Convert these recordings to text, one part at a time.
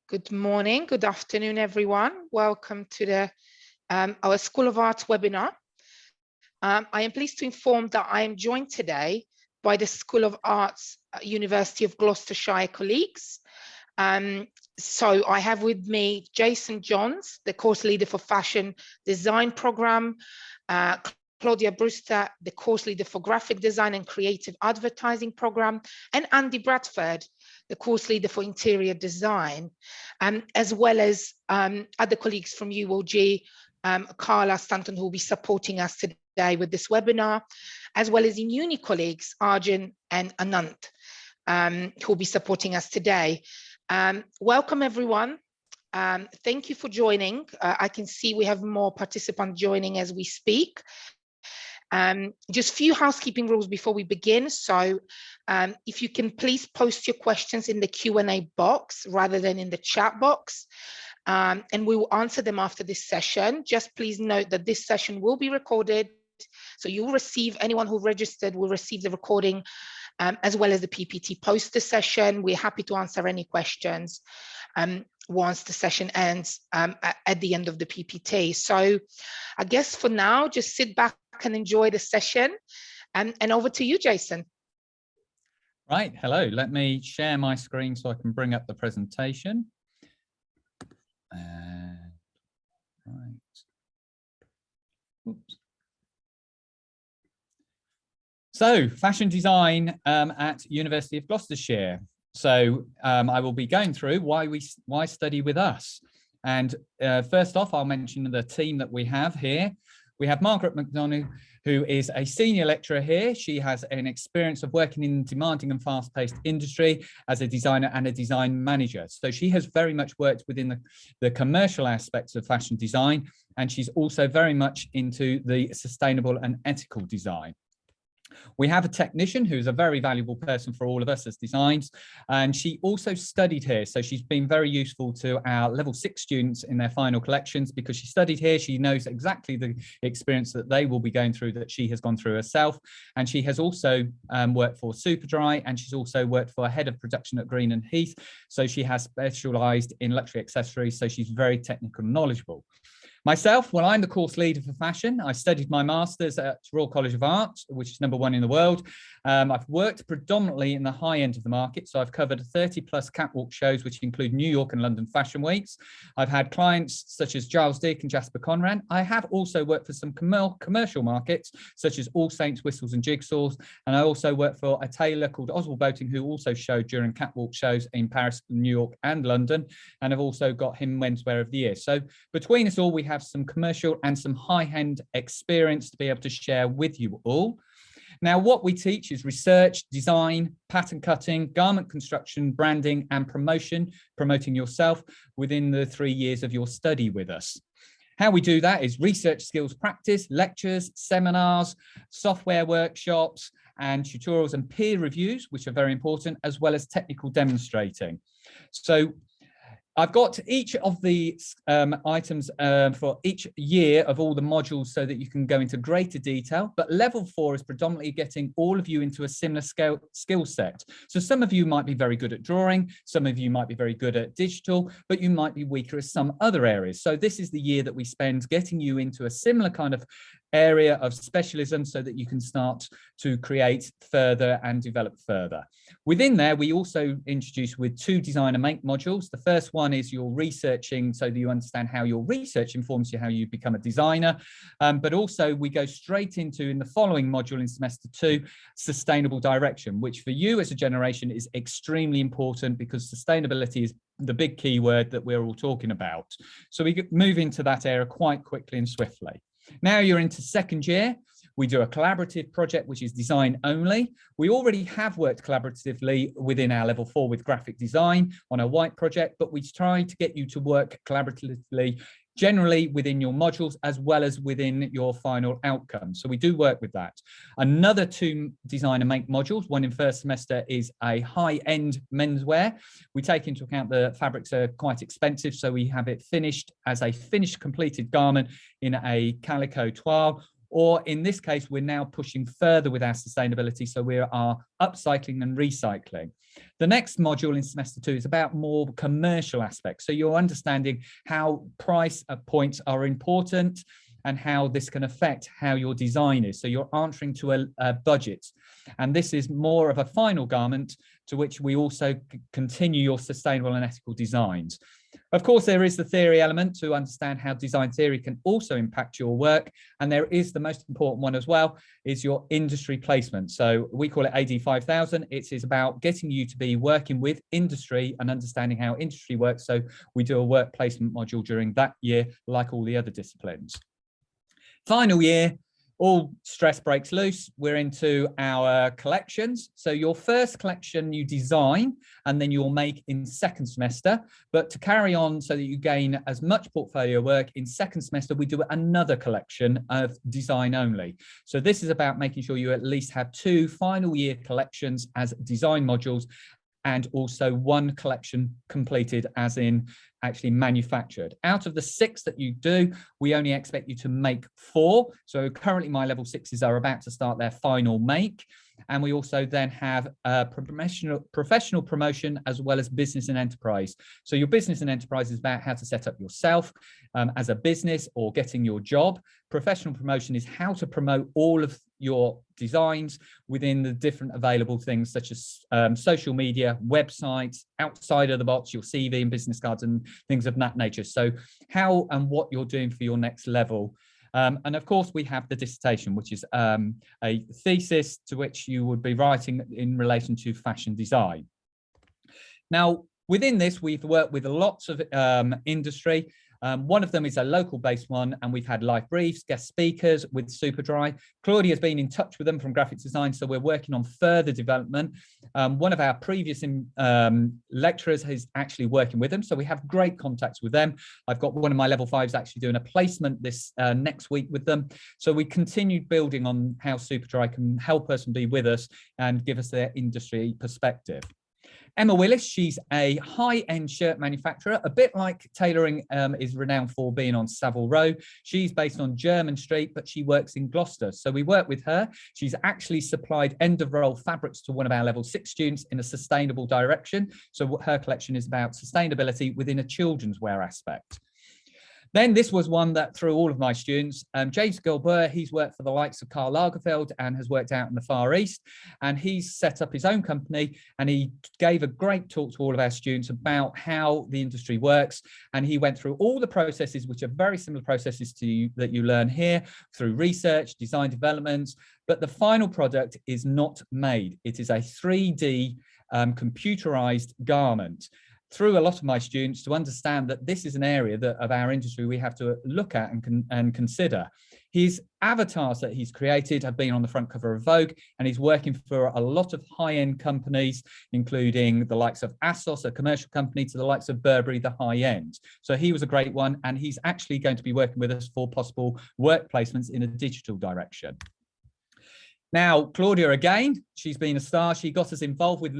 Good morning, good afternoon, everyone. Welcome to the our School of Arts webinar. I am pleased to inform that I am joined today by the School of Arts, University of Gloucestershire colleagues. So I have with me Jason Johns, the course leader for Fashion Design Program, Claudia Brewster, the course leader for Graphic Design and Creative Advertising Program, and Andy Bradford, the course leader for Interior Design, as well as other colleagues from UOG, Carla Stanton, who will be supporting us today with this webinar, as well as in uni colleagues, Arjun and Anant, who will be supporting us today. Welcome, everyone. Thank you for joining. I can see we have more participants joining as we speak. Just a few housekeeping rules before we begin. So if you can please post your questions in the Q&A box rather than in the chat box, and we will answer them after this session. Just please note that this session will be recorded. So you will receive, anyone who registered will receive the recording as well as the PPT post the session. We're happy to answer any questions once the session ends at the end of the PPT. So I guess for now, just sit back and enjoy the session. And over to you, Jason. Right, hello. Let me share my screen so I can bring up the presentation. Right. Oops. So, fashion design at University of Gloucestershire. So I will be going through why study with us. And first off, I'll mention the team that we have here. We have Margaret McDonough, who is a senior lecturer here. She has an experience of working in demanding and fast-paced industry as a designer and a design manager. So she has very much worked within the commercial aspects of fashion design, and she's also very much into the sustainable and ethical design. We have a technician who's a very valuable person for all of us as designs, and she also studied here. So she's been very useful to our level 6 students in their final collections because she studied here. She knows exactly the experience that they will be going through that she has gone through herself. And she has also worked for Superdry, and she's also worked for a head of production at Green and Heath. So she has specialized in luxury accessories. So she's very technical and knowledgeable. Myself, well, I'm the course leader for fashion. I studied my master's at Royal College of Arts, which is #1 in the world. I've worked predominantly in the high end of the market. So I've covered 30+ catwalk shows, which include New York and London fashion weeks. I've had clients such as Giles Dick and Jasper Conran. I have also worked for some commercial markets, such as All Saints, Whistles and Jigsaws. And I also worked for a tailor called Oswald Boating, who also showed during catwalk shows in Paris, New York and London. And I've also got him Menswear of the Year. So between us all, we have some commercial and some high-end experience to be able to share with you all. Now, what we teach is research, design, pattern cutting, garment construction, branding, and promoting yourself within the 3 years of your study with us. How we do that is research skills practice, lectures, seminars, software workshops, and tutorials and peer reviews, which are very important, as well as technical demonstrating. So I've got each of the items for each year of all the modules so that you can go into greater detail, but level 4 is predominantly getting all of you into a similar skill set. So some of you might be very good at drawing, some of you might be very good at digital, but you might be weaker at some other areas. So this is the year that we spend getting you into a similar kind of area of specialism so that you can start to create further and develop further. Within there, we also introduce with 2 designer make modules. The first one is your researching so that you understand how your research informs you how you become a designer. But also we go straight into, in the following module in semester 2, sustainable direction, which for you as a generation is extremely important because sustainability is the big key word that we're all talking about. So we move into that area quite quickly and swiftly. Now you're into second year. We do a collaborative project, which is design only. We already have worked collaboratively within our level 4 with graphic design on a white project, but we try to get you to work collaboratively generally within your modules as well as within your final outcome. So we do work with that. Another 2 designer make modules. One in first semester is a high-end menswear. We take into account the fabrics are quite expensive, so we have it finished as a finished completed garment in a calico toile, or in this case, we're now pushing further with our sustainability. So we are upcycling and recycling. The next module in semester 2 is about more commercial aspects. So you're understanding how price points are important and how this can affect how your design is. So you're answering to a budget. And this is more of a final garment to which we also continue your sustainable and ethical designs. Of course, there is the theory element to understand how design theory can also impact your work. And there is the most important one as well, is your industry placement. So we call it AD 5000. It is about getting you to be working with industry and understanding how industry works. So we do a work placement module during that year, like all the other disciplines. Final year, all stress breaks loose. We're into our collections. So your first collection you design and then you'll make in second semester. But to carry on so that you gain as much portfolio work in second semester, we do another collection of design only. So this is about making sure you at least have 2 final year collections as design modules, and also 1 collection completed as in actually manufactured. Out of the 6 that you do, we only expect you to make 4. So currently my level 6s are about to start their final make. And we also then have professional promotion as well as business and enterprise. So your business and enterprise is about how to set up yourself as a business or getting your job. Professional promotion is how to promote all of your designs within the different available things such as social media, websites, outside of the box, your CV and business cards and things of that nature. So how and what you're doing for your next level. And of course, we have the dissertation, which is a thesis to which you would be writing in relation to fashion design. Now, within this, we've worked with lots of industry. One of them is a local based one, and we've had live briefs, guest speakers with Superdry. Claudia has been in touch with them from graphic design, so we're working on further development. One of our previous lecturers is actually working with them, so we have great contacts with them. I've got one of my level 5s actually doing a placement this next week with them. So we continued building on how Superdry can help us and be with us and give us their industry perspective. Emma Willis, she's a high-end shirt manufacturer, a bit like tailoring is renowned for being on Savile Row. She's based on Jermyn Street, but she works in Gloucester. So we work with her. She's actually supplied end-of-roll fabrics to one of our level 6 students in a sustainable direction. So her collection is about sustainability within a children's wear aspect. Then this was one that through all of my students, James Gilbert, he's worked for the likes of Karl Lagerfeld and has worked out in the Far East, and he's set up his own company, and he gave a great talk to all of our students about how the industry works, and he went through all the processes, which are very similar processes to that you learn here through research, design developments, but the final product is not made. It is a 3D computerized garment. Through a lot of my students to understand that this is an area that of our industry we have to look at and consider. His avatars that he's created have been on the front cover of Vogue, and he's working for a lot of high-end companies, including the likes of ASOS, a commercial company, to the likes of Burberry, the high-end. So he was a great one, and he's actually going to be working with us for possible work placements in a digital direction. Now, Claudia, again, she's been a star. She got us involved with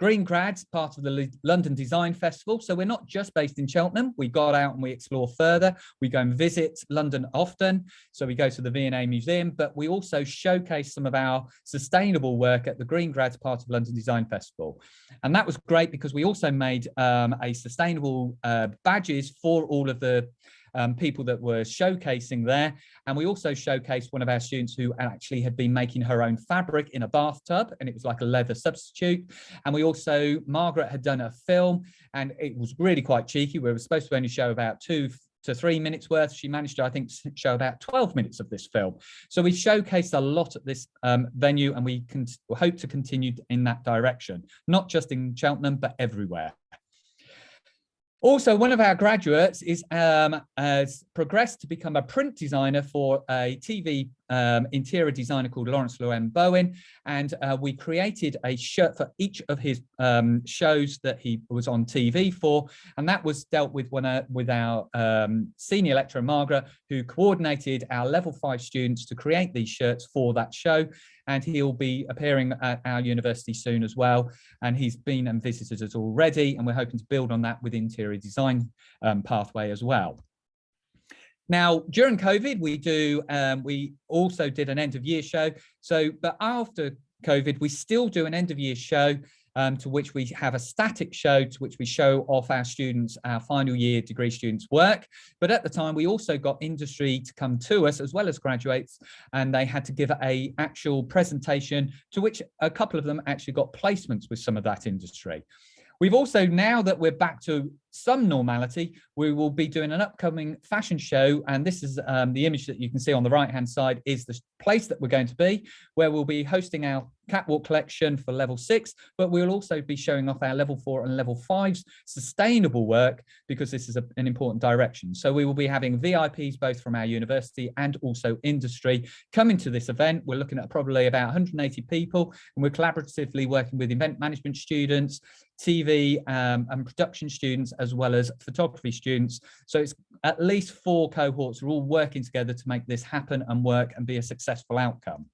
Green Grads, part of the London Design Festival. So we're not just based in Cheltenham. We got out and we explore further. We go and visit London often. So we go to the V&A Museum, but we also showcase some of our sustainable work at the Green Grads part of London Design Festival. And that was great because we also made a sustainable badges for all of the people that were showcasing there. And we also showcased one of our students who actually had been making her own fabric in a bathtub, and it was like a leather substitute. And we also, Margaret had done a film, and it was really quite cheeky. We were supposed to only show about 2 to 3 minutes worth. She managed to, I think, show about 12 minutes of this film. So we showcased a lot at this venue, and we hope to continue in that direction, not just in Cheltenham, but everywhere. Also, one of our graduates has progressed to become a print designer for a TV interior designer called Lawrence Llewellyn Bowen, and we created a shirt for each of his shows that he was on TV for, and that was dealt with with our senior lecturer Margaret, who coordinated our level 5 students to create these shirts for that show. And he'll be appearing at our university soon as well. And he's been and visited us already, and we're hoping to build on that with interior design pathway as well. Now, during COVID, we also did an end of year show. So, but after COVID, we still do an end of year show to which we have a static show to which we show off our students, our final year degree students' work. But at the time, we also got industry to come to us as well as graduates, and they had to give a actual presentation to which a couple of them actually got placements with some of that industry. We've also, now that we're back to some normality, we will be doing an upcoming fashion show. And this is the image that you can see on the right-hand side is the place that we're going to be, where we'll be hosting our catwalk collection for level 6, but we'll also be showing off our level 4 and level 5's sustainable work, because this is an important direction. So we will be having VIPs both from our university and also industry coming to this event. We're looking at probably about 180 people, and we're collaboratively working with event management students, TV and production students, as well as photography students. So it's at least 4 cohorts are all working together to make this happen and work and be a successful outcome.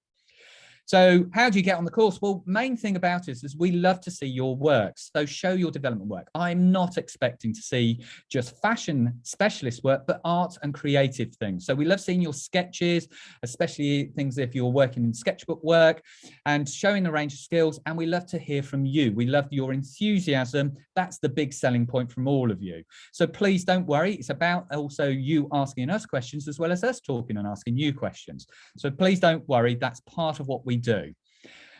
So how do you get on the course? Well, main thing about it is we love to see your work. So show your development work. I'm not expecting to see just fashion specialist work, but art and creative things. So we love seeing your sketches, especially things if you're working in sketchbook work, and showing a range of skills. And we love to hear from you. We love your enthusiasm. That's the big selling point from all of you. So please don't worry. It's about also you asking us questions as well as us talking and asking you questions. So please don't worry. That's part of what we do.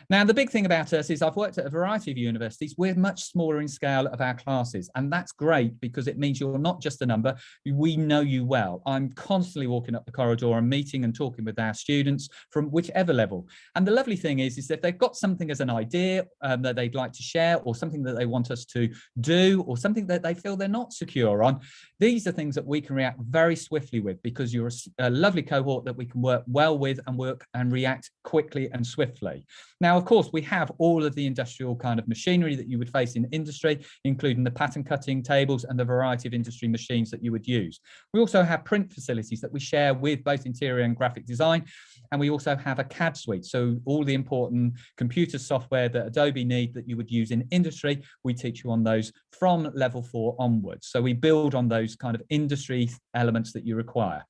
Now, the big thing about us is I've worked at a variety of universities. We're much smaller in scale of our classes, and that's great because it means you're not just a number. We know you well. I'm constantly walking up the corridor and meeting and talking with our students from whichever level. And the lovely thing is if they've got something as an idea that they'd like to share, or something that they want us to do, or something that they feel they're not secure on, these are things that we can react very swiftly with, because you're a lovely cohort that we can work well with and work and react quickly and swiftly. Now, of course, we have all of the industrial kind of machinery that you would face in industry, including the pattern cutting tables and the variety of industry machines that you would use. We also have print facilities that we share with both interior and graphic design. And we also have a CAD suite. So all the important computer software that Adobe need that you would use in industry, we teach you on those from level 4 onwards. So we build on those kind of industry elements that you require.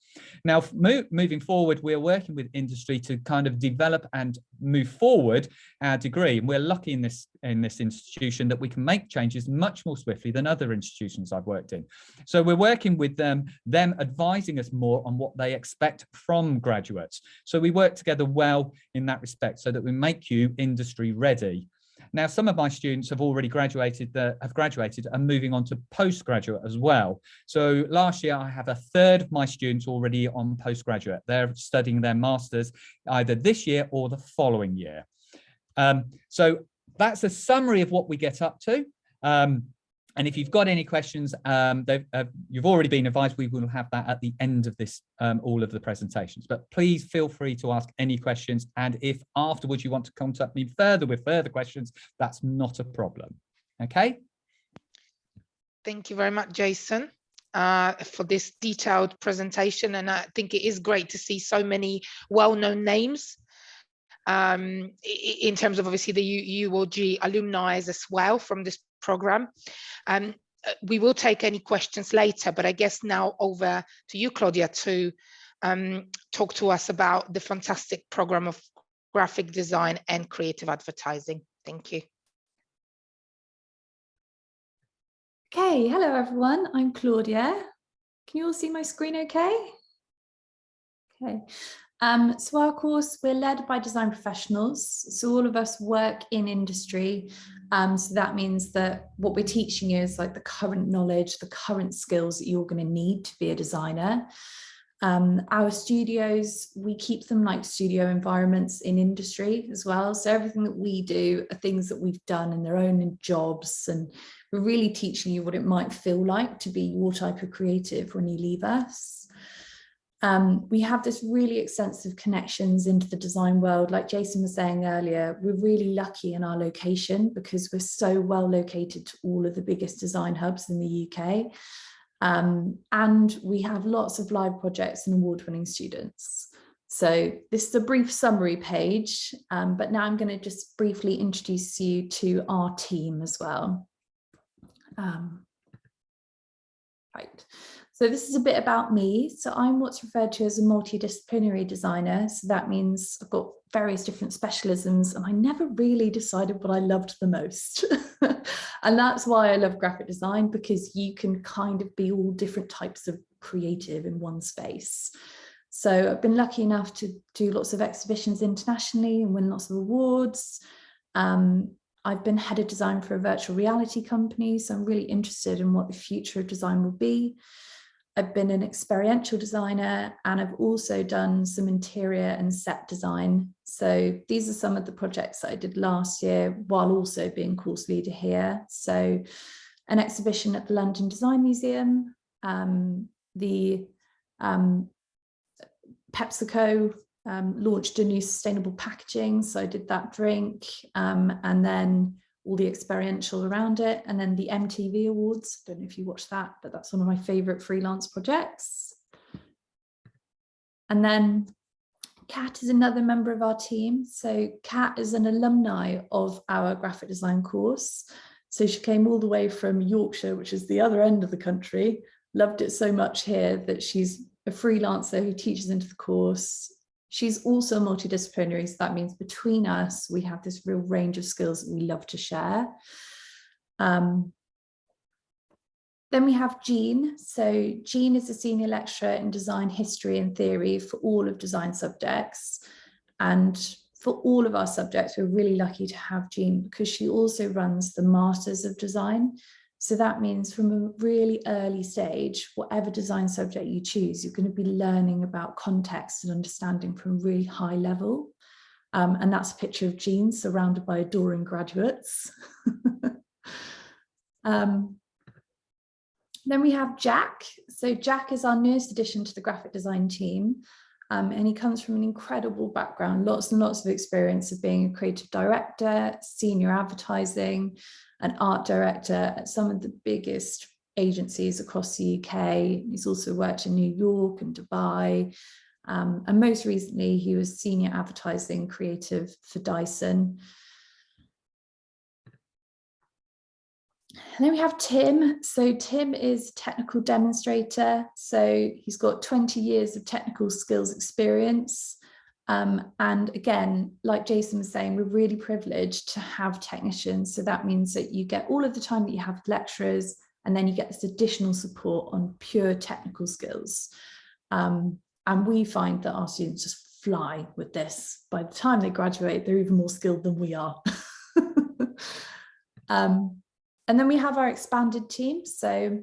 Now, moving forward, we're working with industry to kind of develop and move forward our degree. And we're lucky in this institution that we can make changes much more swiftly than other institutions I've worked in. So we're working with them advising us more on what they expect from graduates. So we work together well in that respect so that we make you industry ready. Now, some of my students have already graduated, and moving on to postgraduate as well. So last year, I have a third of my students already on postgraduate. They're studying their masters either this year or the following year. So that's a summary of what we get up to. And if you've got any questions, you've already been advised we will have that at the end of this, all of the presentations. But please feel free to ask any questions. And if afterwards you want to contact me further with further questions, that's not a problem. Okay. Thank you very much, Jason, for this detailed presentation. And I think it is great to see so many well-known names in terms of obviously the UOG alumni as well from this program. We will take any questions later, but I guess now over to you, Claudia, to talk to us about the fantastic program of graphic design and creative advertising. Thank you. Okay, hello everyone, I'm Claudia. Can you all see my screen okay? Okay. So our course, we're led by design professionals. So all of us work in industry. So that means that what we're teaching you is like the current knowledge, the current skills that you're going to need to be a designer. Our studios, we keep them like studio environments in industry as well. So everything that we do are things that we've done in their own jobs, and we're really teaching you what it might feel like to be your type of creative when you leave us. We have this really extensive connections into the design world. Like Jason was saying earlier, we're really lucky in our location because we're so well located to all of the biggest design hubs in the UK. And we have lots of live projects and award-winning students. So this is a brief summary page, but now I'm going to just briefly introduce you to our team as well. Right. So this is a bit about me. So I'm what's referred to as a multidisciplinary designer. So that means I've got various different specialisms, and I never really decided what I loved the most. And that's why I love graphic design, because you can kind of be all different types of creative in one space. So I've been lucky enough to do lots of exhibitions internationally and win lots of awards. I've been head of design for a virtual reality company, so I'm really interested in what the future of design will be. I've been an experiential designer, and I've also done some interior and set design. So these are some of the projects that I did last year while also being course leader here. So an exhibition at the London Design Museum, the PepsiCo launched a new sustainable packaging, so I did that drink, and then all the experiential around it, and then the MTV Awards. I don't know if you watched that, but that's one of my favorite freelance projects. And then Kat is another member of our team. So Kat is an alumni of our graphic design course. So she came all the way from Yorkshire, which is the other end of the country, loved it so much here that she's a freelancer who teaches into the course. She's also multidisciplinary, so that means between us, we have this real range of skills that we love to share. Then we have Jean. So Jean is a senior lecturer in design history and theory for all of design subjects. And for all of our subjects, we're really lucky to have Jean because she also runs the Masters of Design. So that means from a really early stage, whatever design subject you choose, you're going to be learning about context and understanding from a really high level. And that's a picture of Jean surrounded by adoring graduates. Then we have Jack. So Jack is our newest addition to the graphic design team. And he comes from an incredible background, lots and lots of experience of being a creative director, senior advertising, an art director at some of the biggest agencies across the UK. He's also worked in New York and Dubai. And most recently, he was senior advertising creative for Dyson. And then we have Tim. So Tim is technical demonstrator. So he's got 20 years of technical skills experience. And again, like Jason was saying, we're really privileged to have technicians. So that means that you get all of the time that you have lecturers, and then you get this additional support on pure technical skills. And we find that our students just fly with this. By the time they graduate, they're even more skilled than we are. And then we have our expanded team. So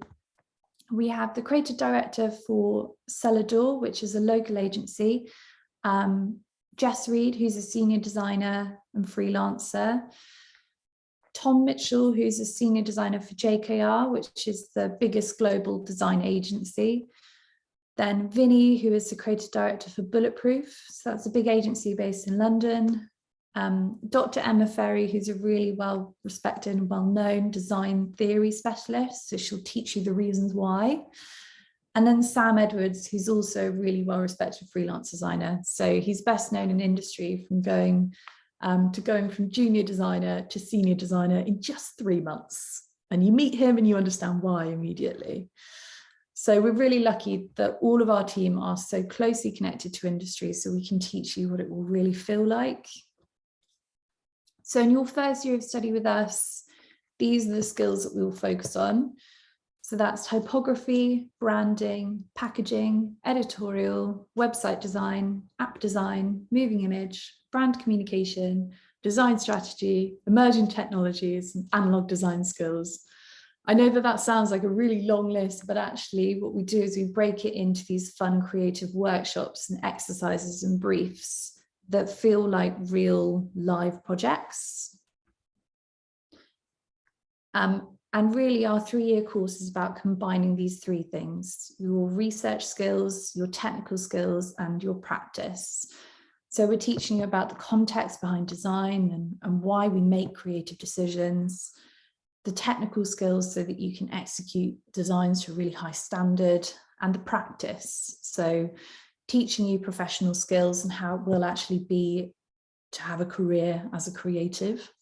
we have the creative director for Celador, which is a local agency. Jess Reed, who's a senior designer and freelancer. Tom Mitchell, who's a senior designer for JKR, which is the biggest global design agency. Then Vinny, who is the creative director for Bulletproof. So that's a big agency based in London. Dr. Emma Ferry, who's a really well-respected and well-known design theory specialist. So she'll teach you the reasons why. And then Sam Edwards, who's also a really well-respected freelance designer. So he's best known in industry from going from junior designer to senior designer in just 3 months. And you meet him and you understand why immediately. So we're really lucky that all of our team are so closely connected to industry, so we can teach you what it will really feel like. So in your first year of study with us, these are the skills that we will focus on. So that's typography, branding, packaging, editorial, website design, app design, moving image, brand communication, design strategy, emerging technologies, and analog design skills. I know that that sounds like a really long list, but actually what we do is we break it into these fun creative workshops and exercises and briefs that feel like real live projects. And really our 3-year course is about combining these 3 things: your research skills, your technical skills, and your practice. So we're teaching you about the context behind design and why we make creative decisions, the technical skills so that you can execute designs to a really high standard, and the practice. So teaching you professional skills and how it will actually be to have a career as a creative.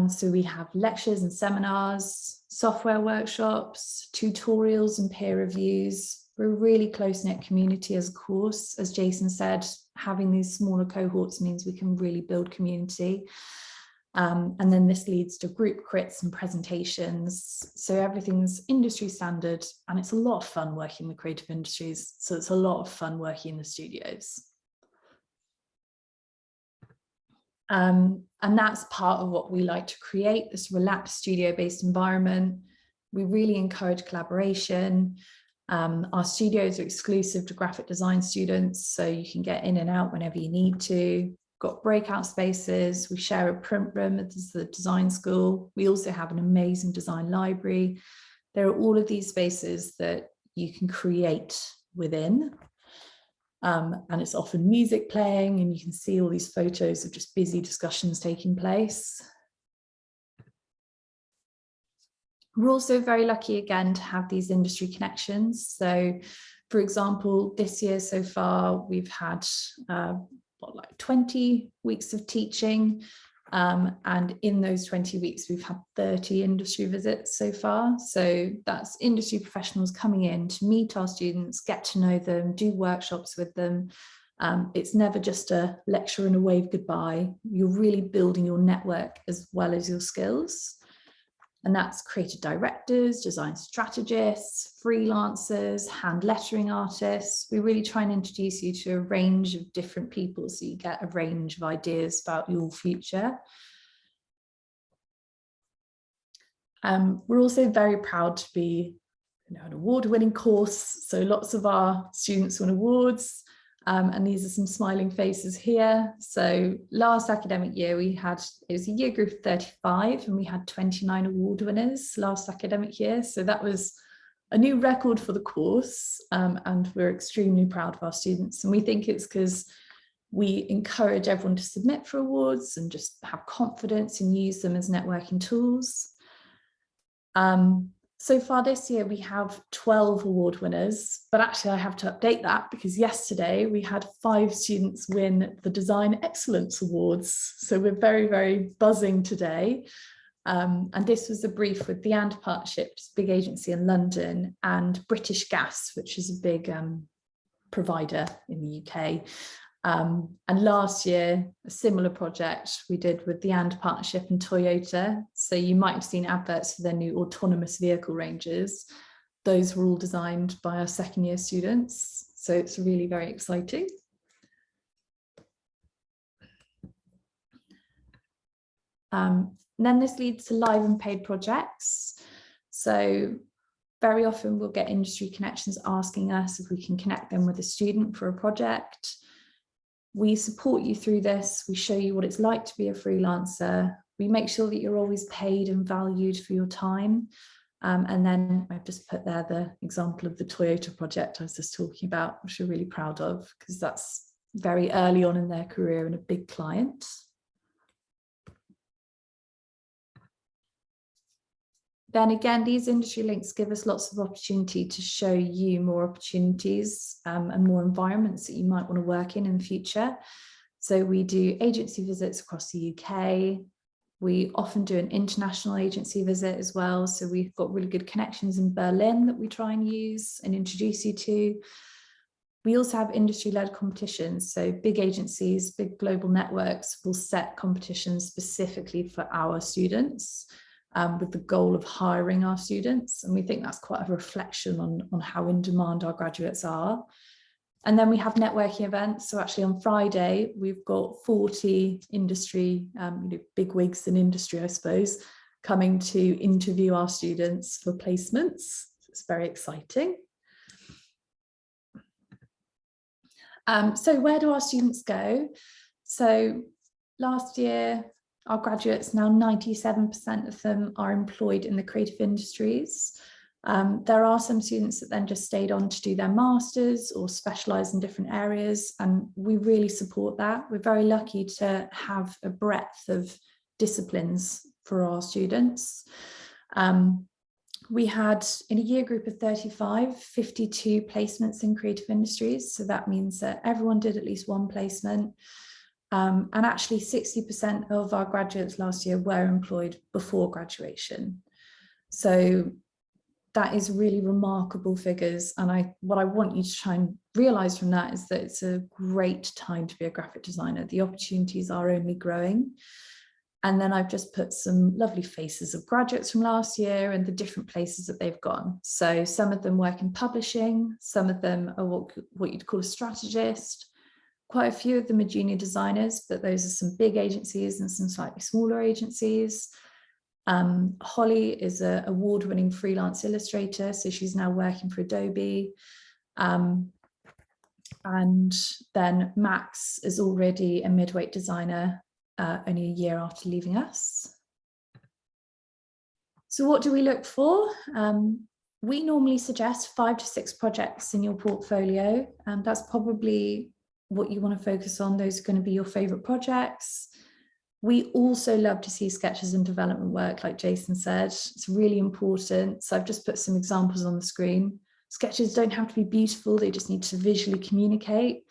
So we have lectures and seminars, software workshops, tutorials and peer reviews. We're a really close-knit community as a course. As Jason said, having these smaller cohorts means we can really build community. And then this leads to group crits and presentations. So everything's industry standard, and it's a lot of fun working in the creative industries. So it's a lot of fun working in the studios. And that's part of what we like to create, this relaxed studio-based environment. We really encourage collaboration. Our studios are exclusive to graphic design students, so you can get in and out whenever you need to. Got breakout spaces. We share a print room at the design school. We also have an amazing design library. There are all of these spaces that you can create within. And it's often music playing, and you can see all these photos of just busy discussions taking place. We're also very lucky again to have these industry connections. So for example, this year so far, we've had like 20 weeks of teaching. And in those 20 weeks, we've had 30 industry visits so far. So that's industry professionals coming in to meet our students, get to know them, do workshops with them. It's never just a lecture and a wave goodbye. You're really building your network as well as your skills. And that's creative directors, design strategists, freelancers, hand lettering artists. We really try and introduce you to a range of different people so you get a range of ideas about your future. We're also very proud to be an award-winning course. So lots of our students won awards. And these are some smiling faces here. So last academic year, it was a year group of 35, and we had 29 award winners last academic year. So that was a new record for the course, and we're extremely proud of our students. And we think it's because we encourage everyone to submit for awards and just have confidence and use them as networking tools. So far this year, we have 12 award winners, but actually I have to update that because yesterday we had 5 students win the Design Excellence Awards. So we're very, very buzzing today. And this was a brief with the And Partnership, which is a big agency in London, and British Gas, which is a big provider in the UK. And last year, a similar project we did with the And Partnership and Toyota. So you might have seen adverts for their new autonomous vehicle ranges. Those were all designed by our second year students. So it's really very exciting. Then this leads to live and paid projects. So very often we'll get industry connections asking us if we can connect them with a student for a project. We support you through this. We show you what it's like to be a freelancer. We make sure that you're always paid and valued for your time. And then I've just put there the example of the Toyota project I was just talking about, which we're really proud of because that's very early on in their career and a big client. Then again, these industry links give us lots of opportunity to show you more opportunities and more environments that you might want to work in the future. So we do agency visits across the UK. We often do an international agency visit as well. So we've got really good connections in Berlin that we try and use and introduce you to. We also have industry-led competitions. So big agencies, big global networks will set competitions specifically for our students. With the goal of hiring our students. And we think that's quite a reflection on how in demand our graduates are. And then we have networking events. So actually on Friday, we've got 40 industry, big wigs in industry, I suppose, coming to interview our students for placements. It's very exciting. So where do our students go? So last year, our graduates, now 97% of them are employed in the creative industries. There are some students that then just stayed on to do their masters or specialise in different areas, and we really support that. We're very lucky to have a breadth of disciplines for our students. We had, in a year group of 35, 52 placements in creative industries. So that means that everyone did at least one placement. And actually 60% of our graduates last year were employed before graduation. So that is really remarkable figures. And what I want you to try and realize from that is that it's a great time to be a graphic designer. The opportunities are only growing. And then I've just put some lovely faces of graduates from last year and the different places that they've gone. So some of them work in publishing, some of them are what you'd call a strategist. Quite a few of them are junior designers, but those are some big agencies and some slightly smaller agencies. Holly is an award-winning freelance illustrator, so she's now working for Adobe. And then Max is already a midweight designer, only a year after leaving us. So what do we look for? We normally suggest 5 to 6 projects in your portfolio, and that's probably what you want to focus on. Those are going to be your favorite projects. We also love to see sketches and development work, like Jason said. It's really important. So I've just put some examples on the screen. Sketches don't have to be beautiful, they just need to visually communicate.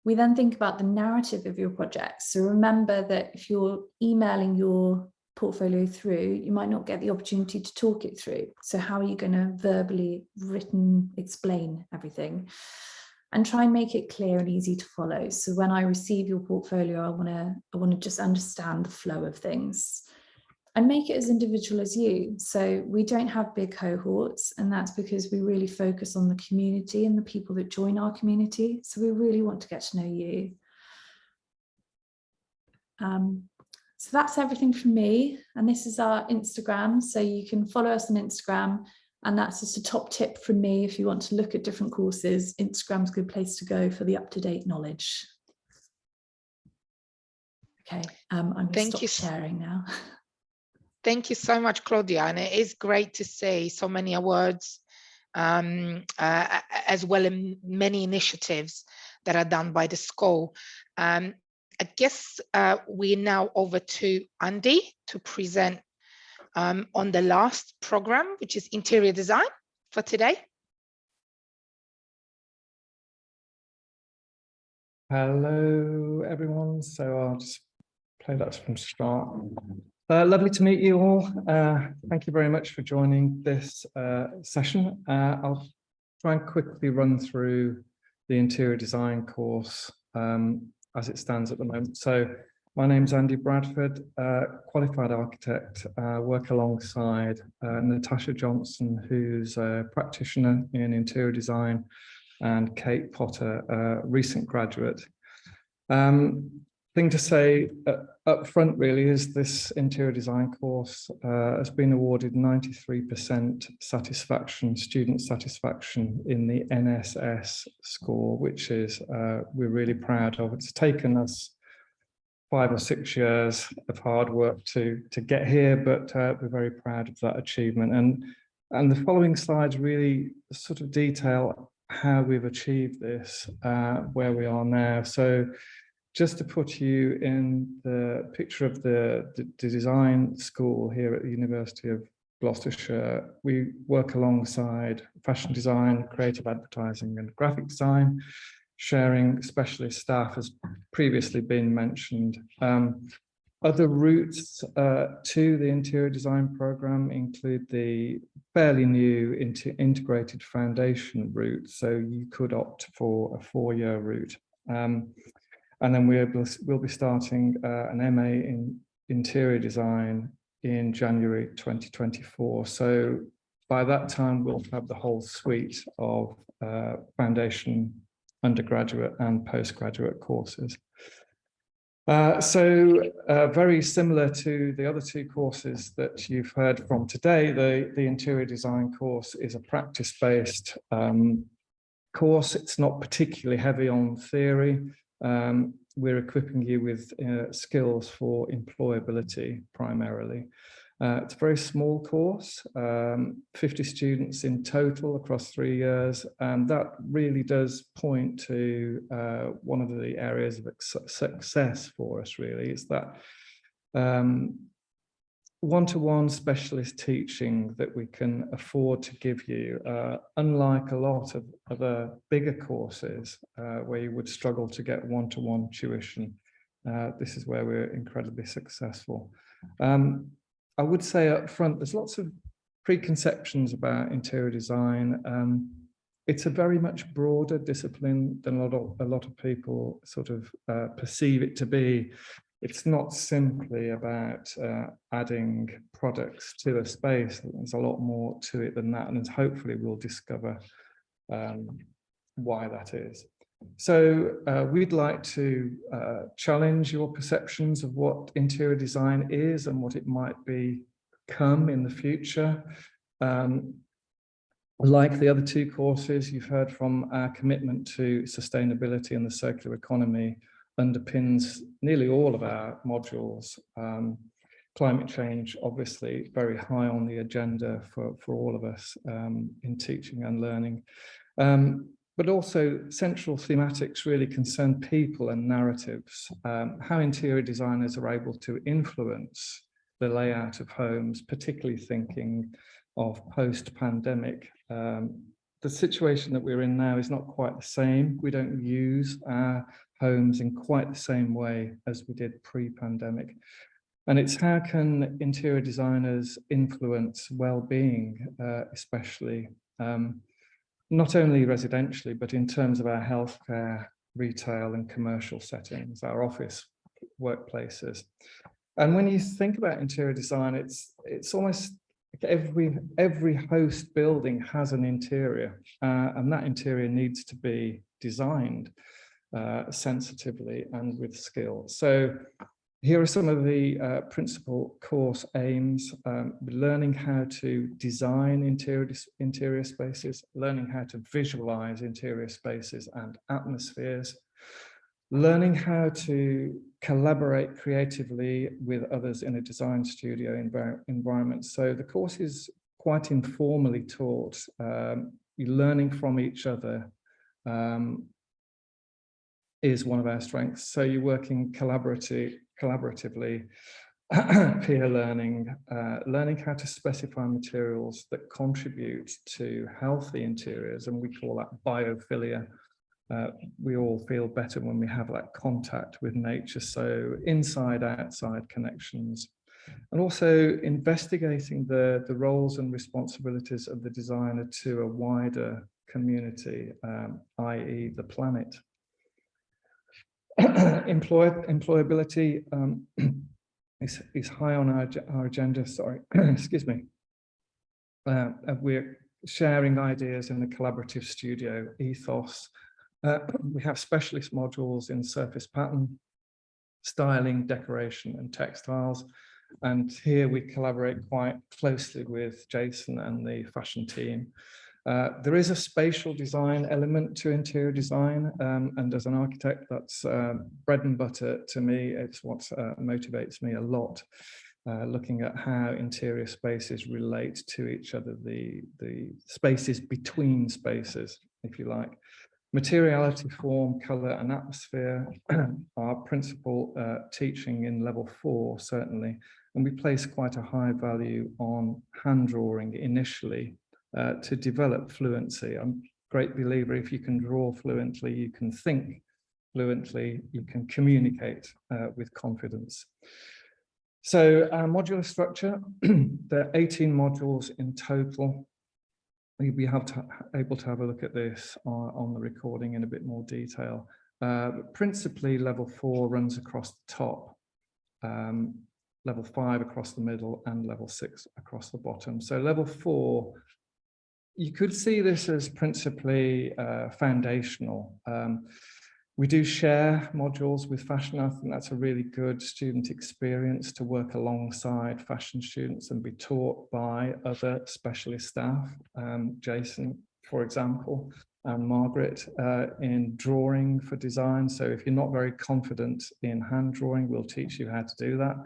We then think about the narrative of your projects. So remember that if you're emailing your portfolio through, you might not get the opportunity to talk it through. So how are you going to verbally, explain everything? And try and make it clear and easy to follow. So when I receive your portfolio, I want to just understand the flow of things and make it as individual as you. So we don't have big cohorts, and that's because we really focus on the community and the people that join our community. So we really want to get to know you. So that's everything from me. And this is our Instagram. So you can follow us on Instagram. And that's just a top tip from me. If you want to look at different courses, Instagram's a good place to go for the up-to-date knowledge. Okay, I'm going to stop sharing now. Thank you so much, Claudia. And it is great to see so many awards, as well as many initiatives that are done by the school. I guess we're now over to Andy to present on the last program, which is interior design for today. Hello, everyone. So I'll just play that from start. Lovely to meet you all. Thank you very much for joining this session. I'll try and quickly run through the interior design course as it stands at the moment. So my name's Andy Bradford, qualified architect, work alongside Natasha Johnson, who's a practitioner in interior design, and Kate Potter, a recent graduate. Thing to say up front really is this interior design course has been awarded 93% satisfaction, student satisfaction in the NSS score, which is we're really proud of. It's taken us 5 or 6 years of hard work to get here, but we're very proud of that achievement. And the following slides really sort of detail how we've achieved this, where we are now. So just to put you in the picture of the design school here at the University of Gloucestershire, we work alongside fashion design, creative advertising and graphic design, sharing specialist staff has previously been mentioned. Other routes to the interior design program include the fairly new integrated foundation route. So you could opt for a 4-year route. And then we'll be starting an MA in interior design in January 2024. So by that time, we'll have the whole suite of foundation, undergraduate and postgraduate courses. Very similar to the other 2 courses that you've heard from today, the interior design course is a practice-based course. It's not particularly heavy on theory. We're equipping you with skills for employability primarily. It's a very small course, 50 students in total across 3 years, and that really does point to one of the areas of success for us really, is that one-to-one specialist teaching that we can afford to give you, unlike a lot of other bigger courses where you would struggle to get one-to-one tuition. This is where we're incredibly successful. I would say up front, there's lots of preconceptions about interior design. It's a very much broader discipline than a lot of people sort of perceive it to be. It's not simply about adding products to a space. There's a lot more to it than that, and hopefully we'll discover why that is. So we'd like to challenge your perceptions of what interior design is and what it might become in the future. Like the other two courses, you've heard from our commitment to sustainability and the circular economy underpins nearly all of our modules. Climate change, obviously, very high on the agenda for all of us in teaching and learning. But also central thematics really concern people and narratives, how interior designers are able to influence the layout of homes, particularly thinking of post-pandemic. The situation that we're in now is not quite the same. We don't use our homes in quite the same way as we did pre-pandemic. And it's how can interior designers influence well-being, especially, not only residentially, but in terms of our healthcare, retail and commercial settings, our office workplaces. And when you think about interior design, it's almost like every host building has an interior, and that interior needs to be designed sensitively and with skill. So here are some of the principal course aims: learning how to design interior spaces, learning how to visualize interior spaces and atmospheres, learning how to collaborate creatively with others in a design studio environment. So the course is quite informally taught. Learning from each other is one of our strengths. So you're working collaboratively, peer learning, learning how to specify materials that contribute to healthy interiors, and we call that biophilia. We all feel better when we have that contact with nature, so inside-outside connections. And also investigating the roles and responsibilities of the designer to a wider community, i.e. the planet. Employability is high on our agenda, sorry, excuse me. We're sharing ideas in the collaborative studio ethos. We have specialist modules in surface pattern, styling, decoration, and textiles. And here we collaborate quite closely with Jason and the fashion team. There is a spatial design element to interior design, and as an architect, that's bread and butter to me. It's what motivates me a lot, looking at how interior spaces relate to each other, the spaces between spaces, if you like. Materiality, form, colour and atmosphere are principal teaching in level 4, certainly, and we place quite a high value on hand drawing initially to develop fluency. I'm a great believer, if you can draw fluently, you can think fluently, you can communicate with confidence. So our modular structure, there are 18 modules in total. You'll be able to have a look at this on the recording in a bit more detail. Principally, level 4 runs across the top, level 5 across the middle, and level 6 across the bottom. So level 4, you could see this as principally foundational. We do share modules with fashion. I think that's a really good student experience to work alongside fashion students and be taught by other specialist staff. Jason, for example, and Margaret in drawing for design. So if you're not very confident in hand drawing, we'll teach you how to do that.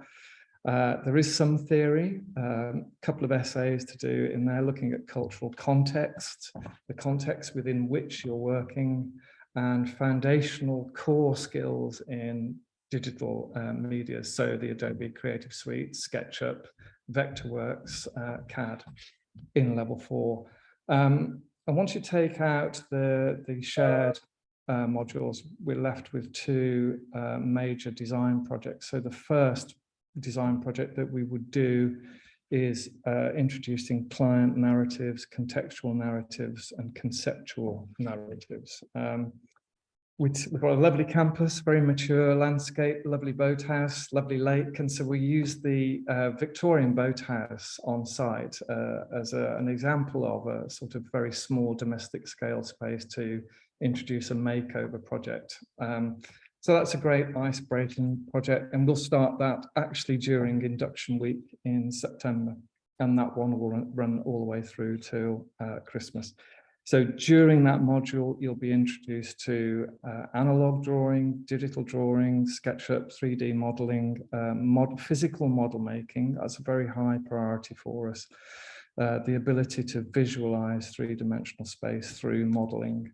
There is some theory, a couple of essays to do in there, looking at cultural context, the context within which you're working, and foundational core skills in digital media. So the Adobe Creative Suite, SketchUp, Vectorworks, CAD in level 4. And once you take out the shared modules, we're left with 2 major design projects. So the first design project that we would do is introducing client narratives, contextual narratives, and conceptual narratives. We've got a lovely campus, very mature landscape, lovely boathouse, lovely lake. And so we use the Victorian boathouse on site as an example of a sort of very small domestic scale space to introduce a makeover project. So that's a great ice-breaking project, and we'll start that actually during induction week in September. And that one will run all the way through till Christmas. So during that module, you'll be introduced to analog drawing, digital drawing, SketchUp, 3D modeling, physical model making. That's a very high priority for us. The ability to visualize three-dimensional space through modeling.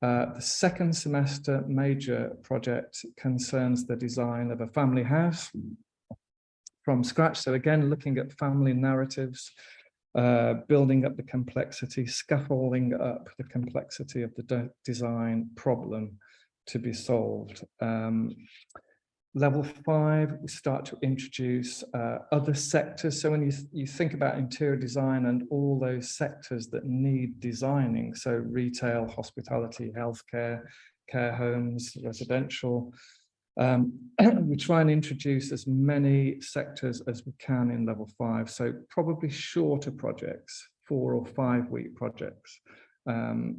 The second semester major project concerns the design of a family house from scratch. So again, looking at family narratives, building up the complexity, scaffolding up the complexity of the design problem to be solved. Level 5, we start to introduce other sectors. So when you think about interior design and all those sectors that need designing, so retail, hospitality, healthcare, care homes, residential, we try and introduce as many sectors as we can in level 5. So probably shorter projects, 4 or 5 week projects,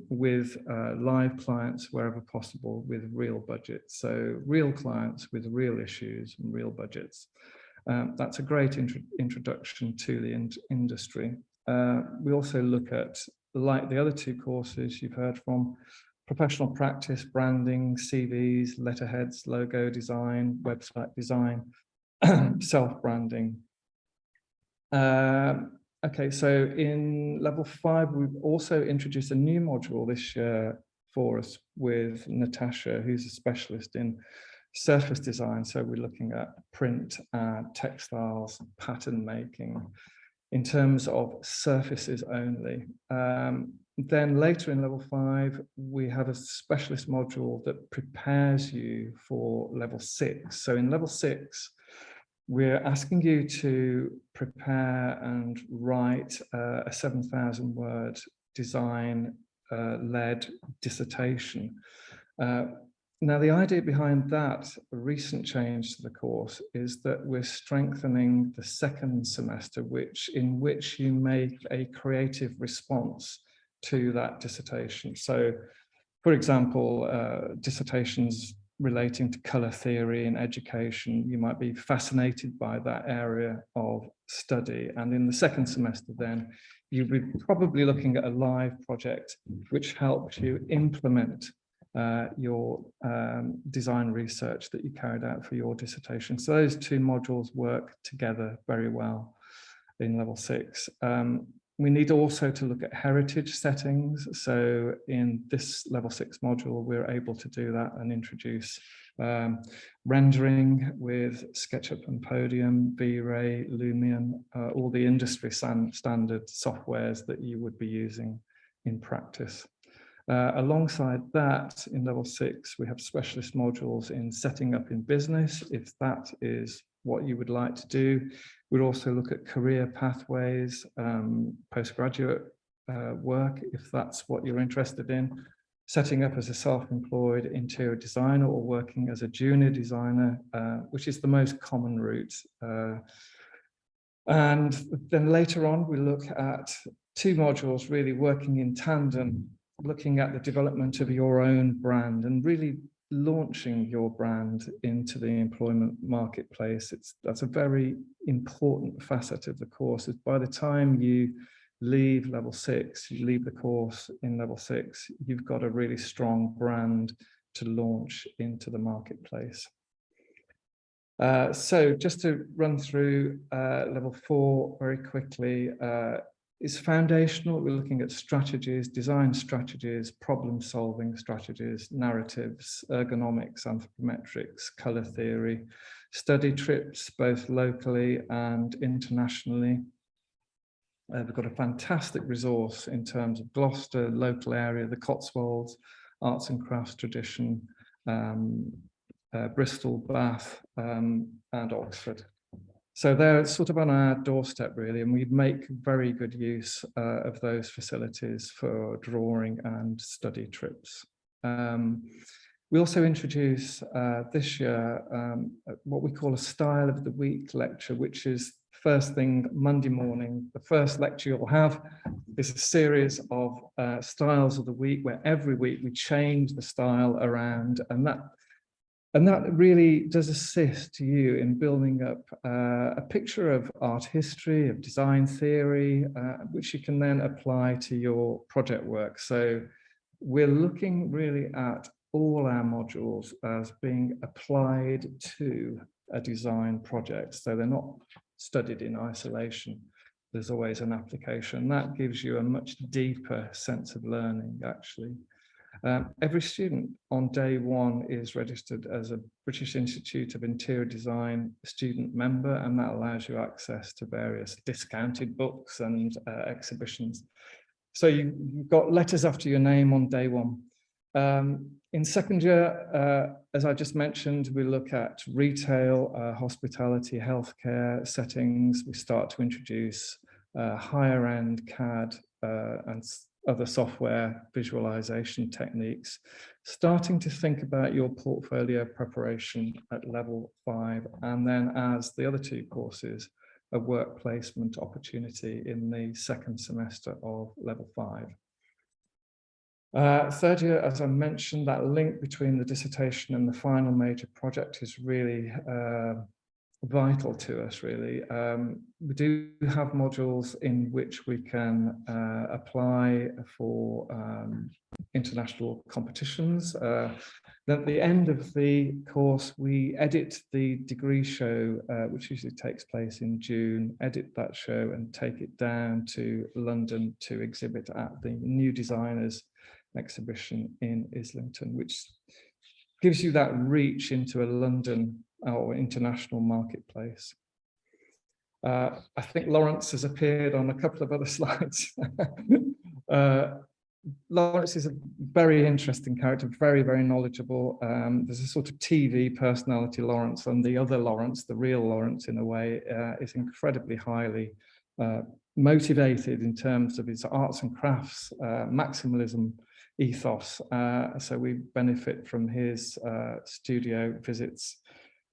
with live clients wherever possible with real budgets. So real clients with real issues and real budgets. That's a great introduction to the industry. We also look at, like the other 2 courses you've heard from, professional practice, branding, CVs, letterheads, logo design, website design, self-branding. Okay, so in level 5, we've also introduced a new module this year for us with Natasha, who's a specialist in surface design. So we're looking at print, textiles, pattern making in terms of surfaces only. Then later in level 5, we have a specialist module that prepares you for level 6. So in level 6, we're asking you to prepare and write a 7,000 word design led dissertation. Now, the idea behind that recent change to the course is that we're strengthening the second semester, in which you make a creative response to that dissertation. So, for example, dissertations relating to colour theory in education, you might be fascinated by that area of study. And in the second semester, then, you'll be probably looking at a live project which helps you implement your design research that you carried out for your dissertation. So those 2 modules work together very well in level 6. We need also to look at heritage settings. So in this level 6 module, we're able to do that and introduce rendering with SketchUp and Podium, V-Ray, Lumion, all the industry standard softwares that you would be using in practice. Alongside that, in level 6, we have specialist modules in setting up in business, if that is what you would like to do. We'd also look at career pathways, postgraduate work, if that's what you're interested in, setting up as a self-employed interior designer or working as a junior designer, which is the most common route. And then later on, we look at 2 modules really working in tandem, looking at the development of your own brand and really launching your brand into the employment marketplace. That's a very important facet of the course. By the time you leave level 6, you leave the course in level 6, you've got a really strong brand to launch into the marketplace. So just to run through level 4 very quickly, is foundational. We're looking at strategies, design strategies, problem solving strategies, narratives, ergonomics, anthropometrics, color theory, study trips, both locally and internationally. We've got a fantastic resource in terms of Gloucester, local area, the Cotswolds, arts and crafts tradition, Bristol, Bath, and Oxford. So they're sort of on our doorstep really, and we make very good use of those facilities for drawing and study trips. We also introduce this year what we call a Style of the Week lecture, which is first thing Monday morning. The first lecture you'll have is a series of styles of the week, where every week we change the style around, and that really does assist you in building up a picture of art history, of design theory, which you can then apply to your project work. So we're looking really at all our modules as being applied to a design project. So they're not studied in isolation. There's always an application. That gives you a much deeper sense of learning, actually. Every student on day one is registered as a British Institute of Interior Design student member, and that allows you access to various discounted books and exhibitions. So you've got letters after your name on day one. In second year, as I just mentioned, we look at retail, hospitality, healthcare settings. We start to introduce higher end CAD and other software visualization techniques, starting to think about your portfolio preparation at level 5, and then as the other 2 courses, a work placement opportunity in the second semester of level 5. Third year, as I mentioned, that link between the dissertation and the final major project is really vital to us, really. We do have modules in which we can apply for international competitions. Then at the end of the course, we edit the degree show, which usually takes place in June, edit that show and take it down to London to exhibit at the New Designers exhibition in Islington, which gives you that reach into a London or international marketplace. I think Lawrence has appeared on a couple of other slides. Lawrence is a very interesting character, very, very knowledgeable. There's a sort of TV personality Lawrence, and the other Lawrence, the real Lawrence in a way, is incredibly highly motivated in terms of his arts and crafts, maximalism ethos. So we benefit from his studio visits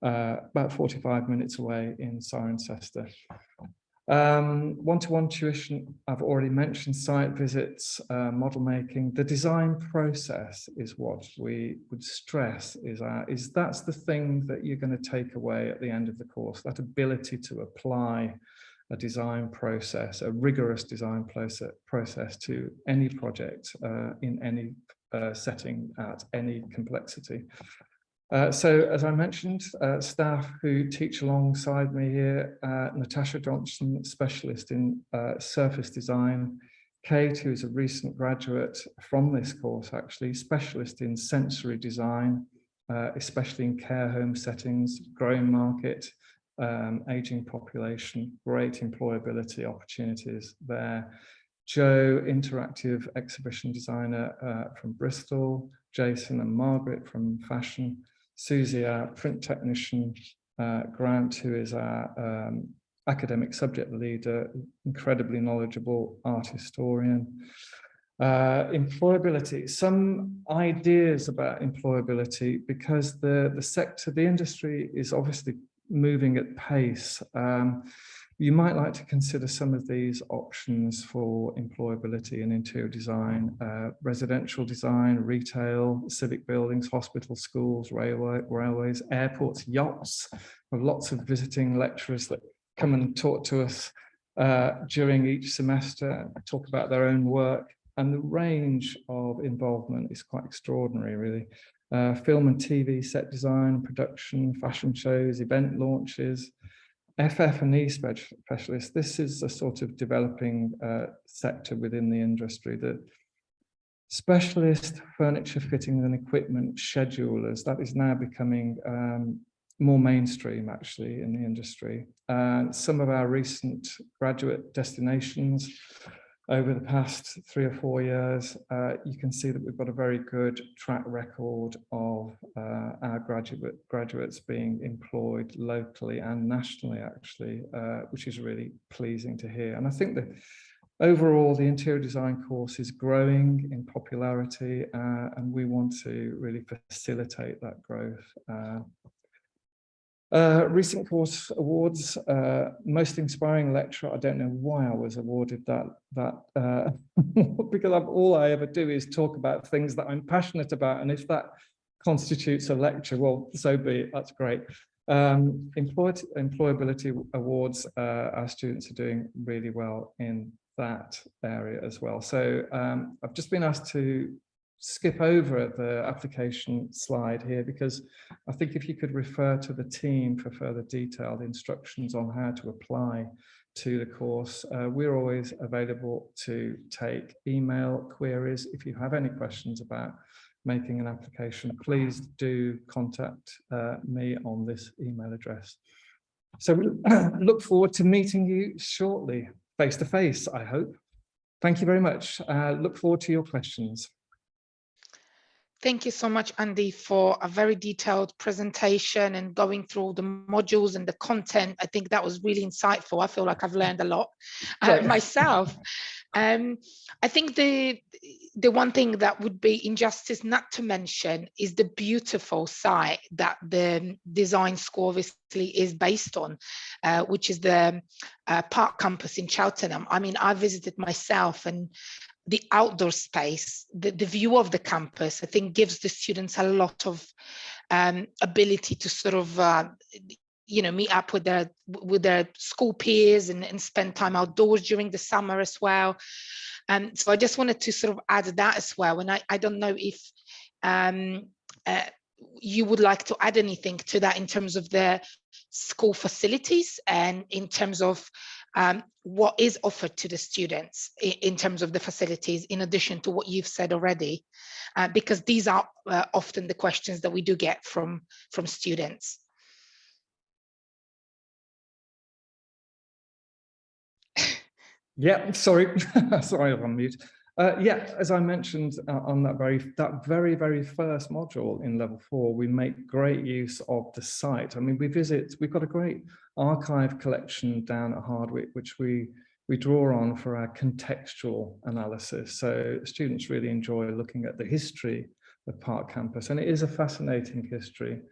about 45 minutes away in Cirencester. One-to-one tuition, I've already mentioned, site visits, model making. The design process is what we would stress is that's the thing that you're going to take away at the end of the course, that ability to apply a design process, a rigorous design process to any project in any setting at any complexity. So as I mentioned, staff who teach alongside me here, Natasha Johnson, specialist in surface design, Kate, who is a recent graduate from this course actually, specialist in sensory design, especially in care home settings, growing market, aging population, great employability opportunities there. Joe, interactive exhibition designer from Bristol, Jason and Margaret from fashion, Susie, our print technician, Grant, who is our academic subject leader, incredibly knowledgeable art historian. Employability, some ideas about employability, because the sector, the industry is obviously moving at pace. You might like to consider some of these options for employability in interior design, residential design, retail, civic buildings, hospitals, schools, railways, airports, yachts. We have lots of visiting lecturers that come and talk to us during each semester, talk about their own work, and the range of involvement is quite extraordinary, really. Film and TV set design, production, fashion shows, event launches, FF&E specialists. This is a sort of developing sector within the industry. The specialist furniture fitting and equipment schedulers, that is now becoming more mainstream actually in the industry. Some of our recent graduate destinations, over the past 3 or 4 years, you can see that we've got a very good track record of our graduates being employed locally and nationally, actually, which is really pleasing to hear. And I think that overall, the interior design course is growing in popularity, and we want to really facilitate that growth. Recent course awards, most inspiring lecturer. I don't know why I was awarded that because all I ever do is talk about things that I'm passionate about, and if that constitutes a lecture, well, so be it. That's great. Employability awards, our students are doing really well in that area as well. So I've just been asked to skip over the application slide here, because I think if you could refer to the team for further detailed instructions on how to apply to the course. We're always available to take email queries. If you have any questions about making an application, please do contact me on this email address. So we look forward to meeting you shortly, face to face, I hope. Thank you very much. Look forward to your questions. Thank you so much, Andy, for a very detailed presentation and going through all the modules and the content. I think that was really insightful. I feel like I've learned a lot myself. I think the one thing that would be injustice not to mention is the beautiful site that the design school obviously is based on, which is the Park campus in Cheltenham. I mean, I visited myself, and the outdoor space, the view of the campus, I think gives the students a lot of ability to sort of meet up with their school peers and spend time outdoors during the summer as well. So I just wanted to sort of add that as well. And I don't know if you would like to add anything to that in terms of the school facilities and in terms of what is offered to the students in terms of the facilities, in addition to what you've said already, because these are often the questions that we do get from students. Yeah, sorry, sorry, I'm on mute. Yeah, as I mentioned on that very first module in level 4, we make great use of the site. I mean, we've got a great archive collection down at Hardwick, which we draw on for our contextual analysis. So students really enjoy looking at the history of Park Campus, and it is a fascinating history.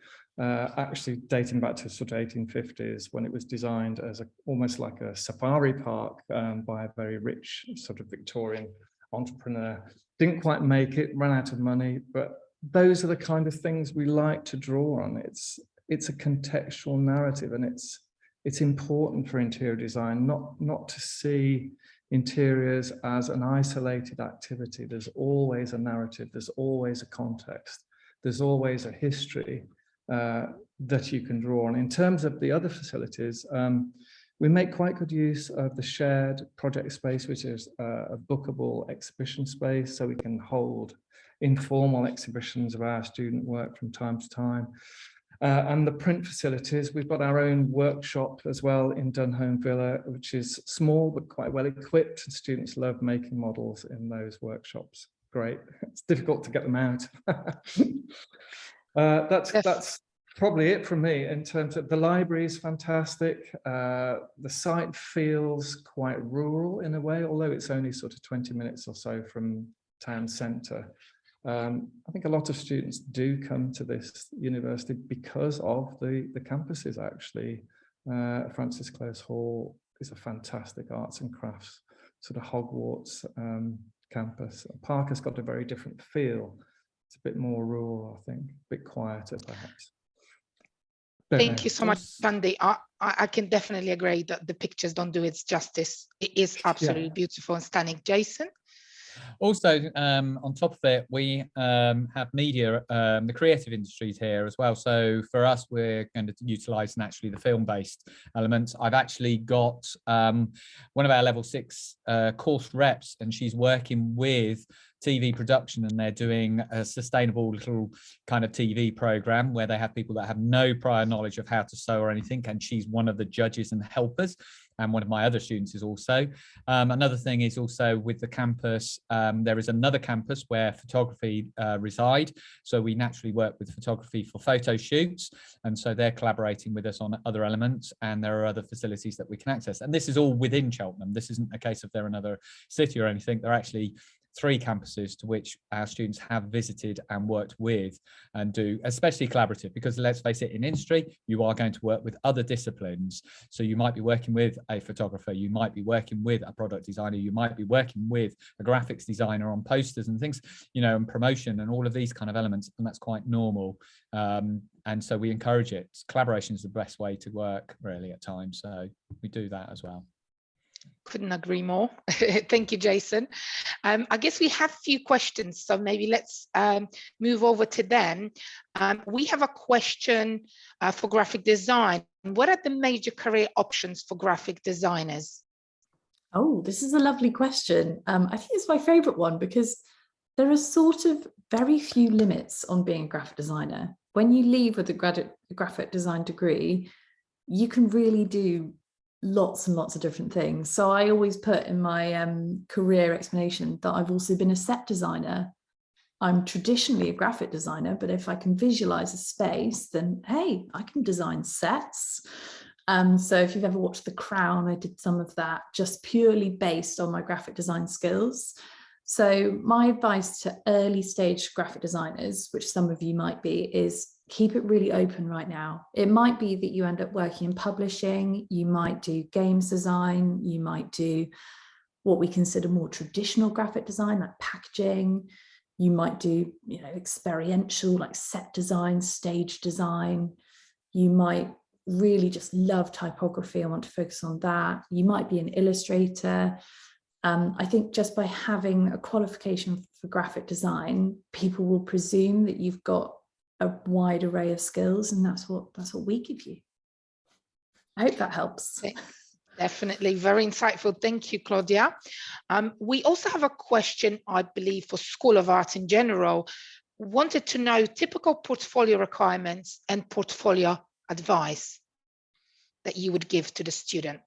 Actually dating back to sort of 1850s, when it was designed as almost like a safari park by a very rich sort of Victorian entrepreneur. Didn't quite make it, ran out of money, but those are the kind of things we like to draw on. It's a contextual narrative, and it's important for interior design not to see interiors as an isolated activity. There's always a narrative, there's always a context, there's always a history that you can draw on. In terms of the other facilities, we make quite good use of the shared project space, which is a bookable exhibition space, so we can hold informal exhibitions of our student work from time to time. And the print facilities, we've got our own workshop as well in Dunholm Villa, which is small but quite well equipped, and students love making models in those workshops. Great. It's difficult to get them out. That's probably it from me in terms of the library is fantastic. The site feels quite rural in a way, although it's only sort of 20 minutes or so from town centre. I think a lot of students do come to this university because of the campuses, actually. Francis Close Hall is a fantastic arts and crafts sort of Hogwarts campus. Park has got a very different feel. It's a bit more rural, I think, a bit quieter perhaps. Thank you so much, Andy. I can definitely agree that the pictures don't do it justice. It is absolutely beautiful and stunning. Jason? Also, on top of it, we have media, the creative industries here as well. So for us, we're going to utilise naturally the film-based elements. I've actually got one of our level 6 course reps, and she's working with TV production, and they're doing a sustainable little kind of TV program where they have people that have no prior knowledge of how to sew or anything, and she's one of the judges and helpers. and one of my other students is also. Another thing is also with the campus, there is another campus where photography reside. So we naturally work with photography for photo shoots. And so they're collaborating with us on other elements, and there are other facilities that we can access. And this is all within Cheltenham. This isn't a case of they're another city or anything. They're actually 3 campuses to which our students have visited and worked with, and do, especially collaborative, because let's face it, in industry, you are going to work with other disciplines. So you might be working with a photographer, you might be working with a product designer, you might be working with a graphics designer on posters and things, you know, and promotion and all of these kind of elements, and that's quite normal. And so we encourage it. Collaboration is the best way to work, really, at times. So we do that as well. Couldn't agree more. Thank you, Jason. I guess we have a few questions, so maybe let's move over to them. We have a question for graphic design. What are the major career options for graphic designers? Oh, this is a lovely question. I think it's my favorite one because there are sort of very few limits on being a graphic designer. When you leave with a graphic design degree, you can really do lots and lots of different things. So I always put in my career explanation that I've also been a set designer. I'm traditionally a graphic designer, but if I can visualize a space, then hey, I can design sets. So if you've ever watched The Crown, I did some of that just purely based on my graphic design skills. So my advice to early stage graphic designers, which some of you might be, is keep it really open right now. It might be that you end up working in publishing, you might do games design, you might do what we consider more traditional graphic design, like packaging. You might do, you know, experiential, like set design, stage design. You might really just love typography and want to focus on that. You might be an illustrator. I think just by having a qualification for graphic design, people will presume that you've got a wide array of skills, and that's what we give you. I hope that helps. Definitely very insightful. Thank you, Claudia. We also have a question, I believe, for School of Arts in general. Wanted to know typical portfolio requirements and portfolio advice that you would give to the student.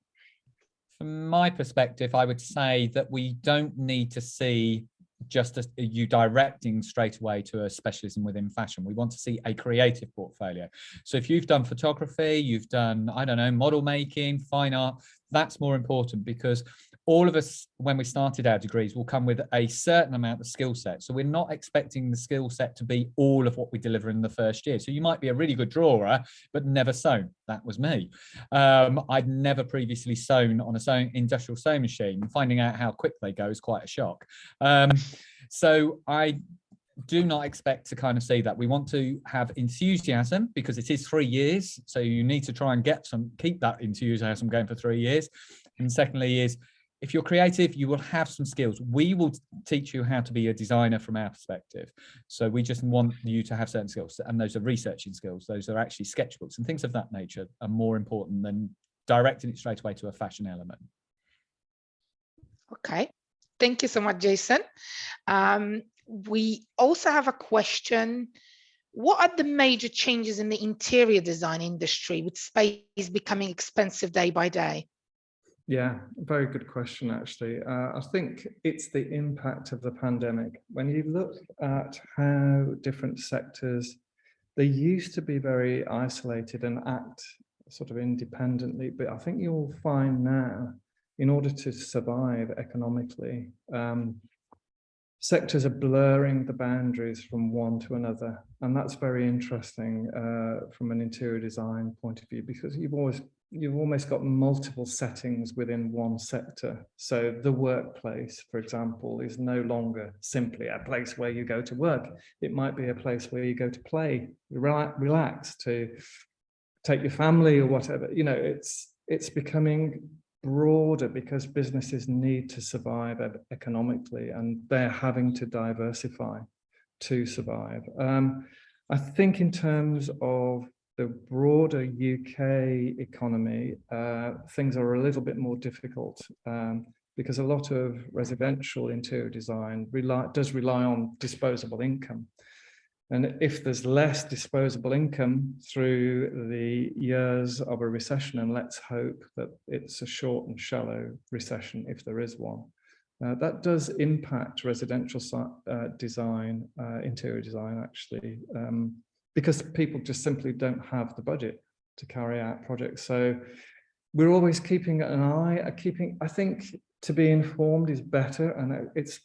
From my perspective, I would say that we don't need to see just you directing straight away to a specialism within fashion. We want to see a creative portfolio. So if you've done photography, you've done, I don't know, model making, fine art, that's more important, because all of us, when we started our degrees, will come with a certain amount of skill set. So we're not expecting the skill set to be all of what we deliver in the first year. So you might be a really good drawer, but never sewn. That was me. I'd never previously sewn on a industrial sewing machine. Finding out how quick they go is quite a shock. So I do not expect to kind of see that. We want to have enthusiasm, because it is 3 years. So you need to try and keep that enthusiasm going for 3 years. And secondly is, if you're creative, you will have some skills. We will teach you how to be a designer from our perspective. So we just want you to have certain skills, and those are researching skills. Those are actually sketchbooks and things of that nature are more important than directing it straight away to a fashion element. Okay, thank you so much, Jason. We also have a question. What are the major changes in the interior design industry, with space becoming expensive day by day? Yeah, very good question, actually. I think it's the impact of the pandemic. When you look at how different sectors, they used to be very isolated and act sort of independently, but I think you'll find now, in order to survive economically, sectors are blurring the boundaries from one to another. And that's very interesting from an interior design point of view, because you've almost got multiple settings within one sector. So the workplace, for example, is no longer simply a place where you go to work. It might be a place where you go to play, relax, to take your family or whatever. You know, it's becoming broader because businesses need to survive economically, and they're having to diversify to survive. I think in terms of the broader UK economy, things are a little bit more difficult because a lot of residential interior design does rely on disposable income. And if there's less disposable income through the years of a recession, and let's hope that it's a short and shallow recession if there is one, that does impact residential design, interior design actually, because people just simply don't have the budget to carry out projects. So we're always keeping an eye, I think to be informed is better, and it's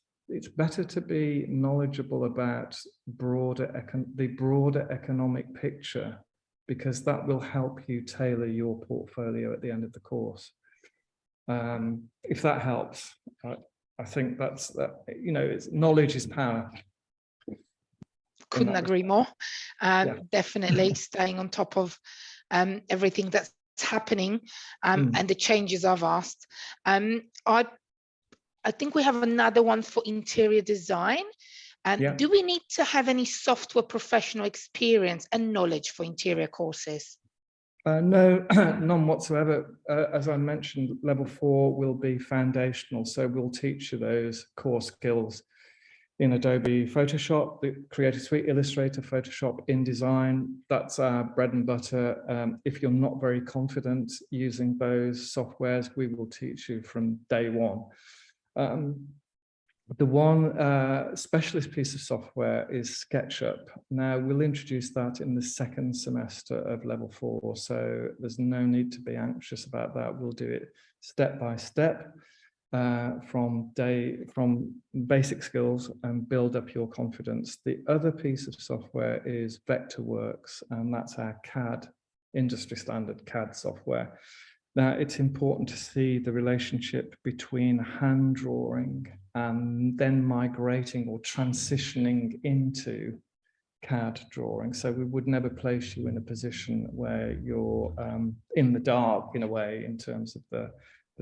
better to be knowledgeable about the broader economic picture, because that will help you tailor your portfolio at the end of the course. If that helps, I think that's that. You know, knowledge is power. Couldn't agree more. Definitely staying on top of everything that's happening and the changes are vast. I think we have another one for interior design. And do we need to have any software professional experience and knowledge for interior courses? No, none whatsoever. As I mentioned, level 4 will be foundational. So we'll teach you those core skills in Adobe Photoshop, the Creative Suite, Illustrator, Photoshop, InDesign. That's our bread and butter. If you're not very confident using those softwares, we will teach you from day one. The one specialist piece of software is SketchUp. Now, we'll introduce that in the second semester of level 4, so there's no need to be anxious about that. We'll do it step by step from basic skills and build up your confidence. The other piece of software is Vectorworks, and that's our CAD, industry standard CAD software. Now, it's important to see the relationship between hand drawing and then migrating or transitioning into CAD drawing. So we would never place you in a position where you're in the dark, in a way, in terms of the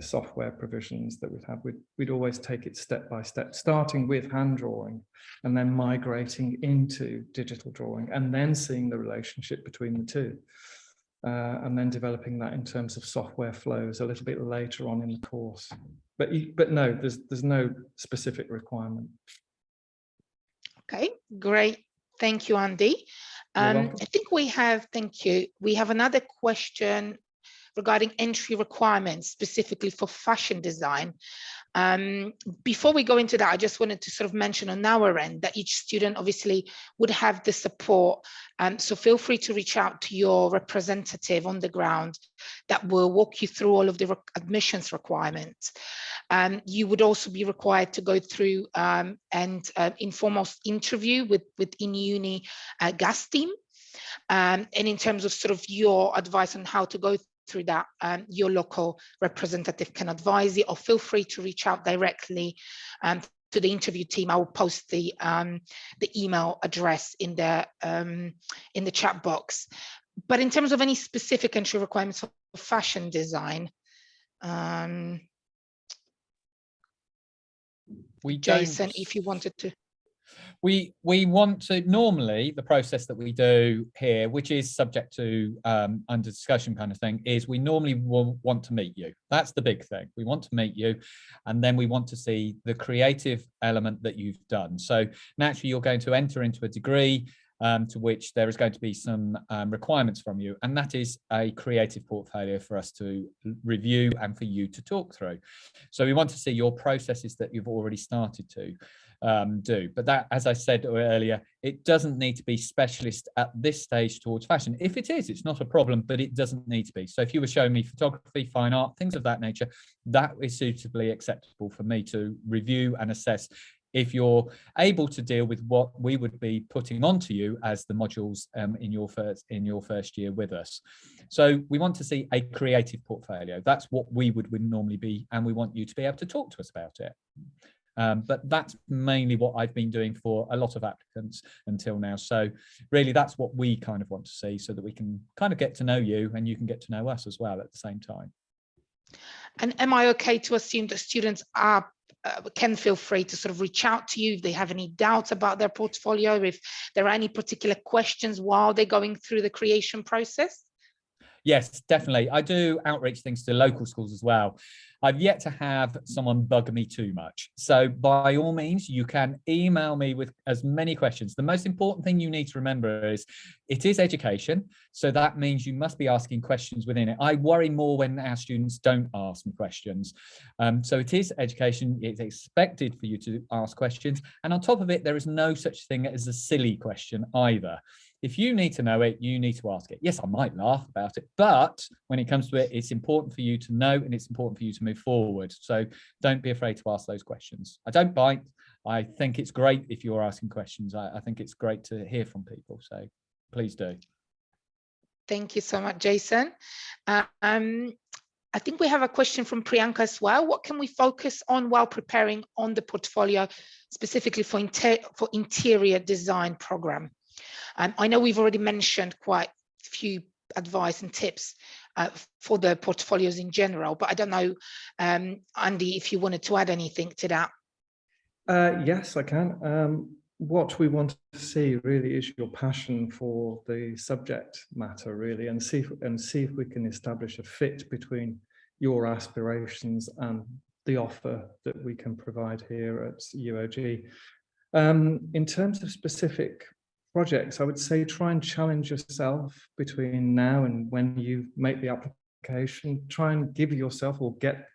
software provisions that we'd have. We'd always take it step by step, starting with hand drawing and then migrating into digital drawing, and then seeing the relationship between the two. And then developing that in terms of software flows a little bit later on in the course. But no, there's no specific requirement. Okay, great. Thank you, Andy. I think we have, thank you. We have another question regarding entry requirements, specifically for fashion design. Before we go into that, I just wanted to sort of mention on our end that each student obviously would have the support. So feel free to reach out to your representative on the ground that will walk you through all of the admissions requirements. You would also be required to go through an informal interview with in-uni GAS team. And in terms of sort of your advice on how to go through that, your local representative can advise you, or feel free to reach out directly to the interview team. I will post the email address in the chat box. But in terms of any specific entry requirements for fashion design, Jason, if you wanted to. We want to, normally the process that we do here, which is subject to under discussion kind of thing, is we normally want to meet you. That's the big thing. We want to meet you, and then we want to see the creative element that you've done. So naturally you're going to enter into a degree to which there is going to be some requirements from you, and that is a creative portfolio for us to review and for you to talk through. So we want to see your processes that you've already started to do. But that, as I said earlier, it doesn't need to be specialist at this stage towards fashion. If it is, it's not a problem, but it doesn't need to be. So if you were showing me photography, fine art, things of that nature, that is suitably acceptable for me to review and assess if you're able to deal with what we would be putting onto you as the modules in your first year with us. So we want to see a creative portfolio. That's what we would normally be, and we want you to be able to talk to us about it. But that's mainly what I've been doing for a lot of applicants until now. So really that's what we kind of want to see, so that we can kind of get to know you and you can get to know us as well at the same time. And am I okay to assume that students can feel free to sort of reach out to you if they have any doubts about their portfolio, if there are any particular questions while they're going through the creation process? Yes, definitely. I do outreach things to local schools as well. I've yet to have someone bug me too much. So by all means, you can email me with as many questions. The most important thing you need to remember is it is education. So that means you must be asking questions within it. I worry more when our students don't ask me questions. So it is education. It's expected for you to ask questions. And on top of it, there is no such thing as a silly question either. If you need to know it, you need to ask it. Yes, I might laugh about it, but when it comes to it, it's important for you to know and it's important for you to move forward. So don't be afraid to ask those questions. I don't bite. I think it's great if you're asking questions. I think it's great to hear from people. So please do. Thank you so much, Jason. I think we have a question from Priyanka as well. What can we focus on while preparing on the portfolio, specifically for interior design program? I know we've already mentioned quite a few advice and tips for the portfolios in general, but I don't know, Andy, if you wanted to add anything to that. Yes, I can. What we want to see really is your passion for the subject matter, really, and see if we can establish a fit between your aspirations and the offer that we can provide here at UOG. In terms of specific projects, I would say try and challenge yourself between now and when you make the application. Try and give yourself or get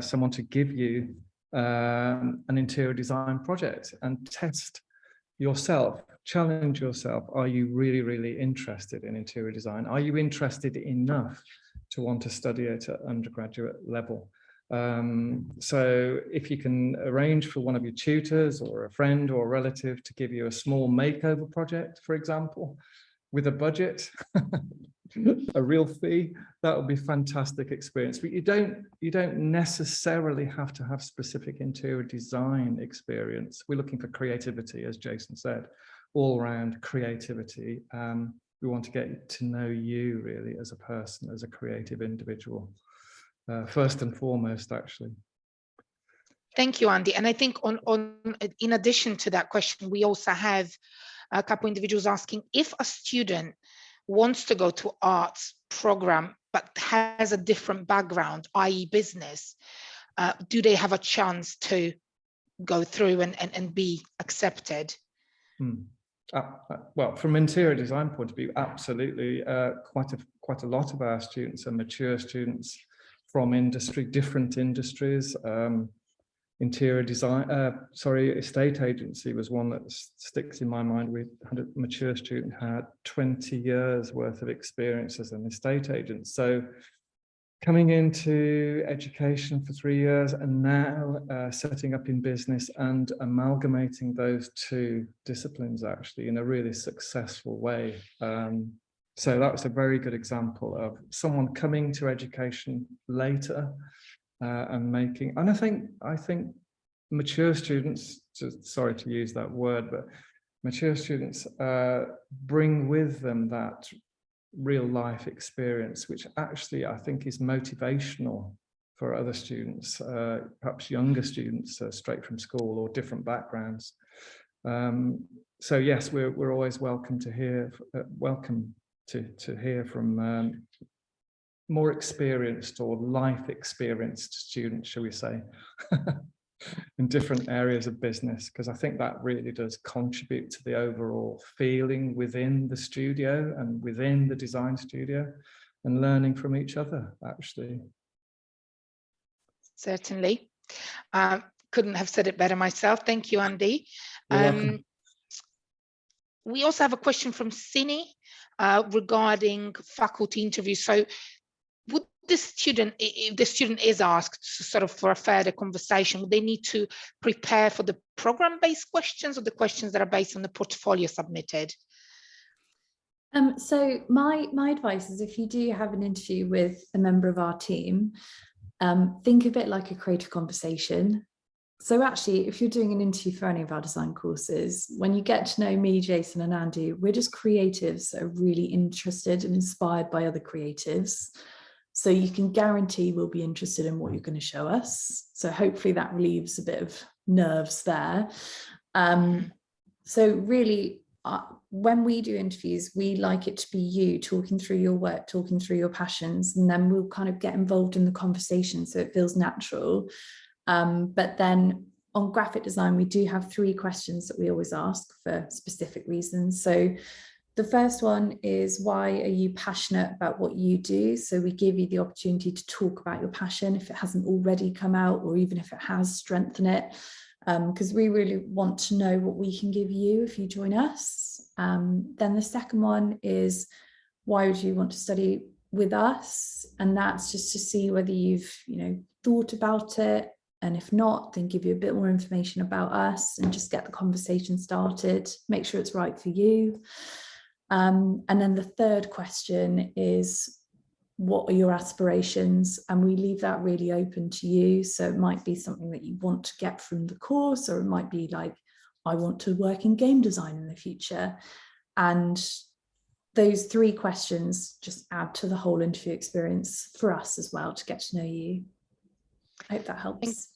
someone to give you an interior design project and test yourself, challenge yourself. Are you really, really interested in interior design? Are you interested enough to want to study it at undergraduate level? So if you can arrange for one of your tutors or a friend or a relative to give you a small makeover project, for example, with a budget, a real fee, that would be a fantastic experience. But you don't necessarily have to have specific interior design experience. We're looking for creativity, as Jason said, all around creativity. We want to get to know you really as a person, as a creative individual. First and foremost, actually. Thank you, Andy. And I think in addition to that question, we also have a couple individuals asking if a student wants to go to arts program but has a different background, i.e. business, do they have a chance to go through and be accepted? Well, from interior design point of view, absolutely. Quite a lot of our students are mature students from industry, different industries. Interior design, estate agency was one that sticks in my mind. We had a mature student who had 20 years worth of experience as an estate agent. So coming into education for 3 years and now setting up in business and amalgamating those two disciplines actually in a really successful way. So that was a very good example of someone coming to education later and making, and I think mature students, sorry to use that word, but mature students bring with them that real life experience, which actually I think is motivational for other students, perhaps younger students straight from school or different backgrounds. So yes, we're always welcome to hear from more experienced or life experienced students, shall we say, in different areas of business, because I think that really does contribute to the overall feeling within the studio and within the design studio and learning from each other, actually. Certainly. Couldn't have said it better myself. Thank you, Andy. You're welcome. We also have a question from Cine regarding faculty interviews. So would the student, if the student is asked sort of for a further conversation, would they need to prepare for the program-based questions or the questions that are based on the portfolio submitted? So my advice is, if you do have an interview with a member of our team, think of it like a creative conversation. So actually, if you're doing an interview for any of our design courses, when you get to know me, Jason and Andy, we're just creatives that are really interested and inspired by other creatives. So you can guarantee we'll be interested in what you're going to show us. So hopefully that relieves a bit of nerves there. So really, when we do interviews, we like it to be you talking through your work, talking through your passions, and then we'll kind of get involved in the conversation so it feels natural. But then on graphic design, we do have 3 questions that we always ask for specific reasons. So the first one is, why are you passionate about what you do? So we give you the opportunity to talk about your passion if it hasn't already come out, or even if it has, strengthen it. Because we really want to know what we can give you if you join us. Then the second one is, why would you want to study with us? And that's just to see whether you've, thought about it. And if not, then give you a bit more information about us and just get the conversation started, make sure it's right for you. And then the third question is, what are your aspirations? And we leave that really open to you. So it might be something that you want to get from the course, or it might be like, I want to work in game design in the future. And those 3 questions just add to the whole interview experience for us as well, to get to know you. I hope that helps.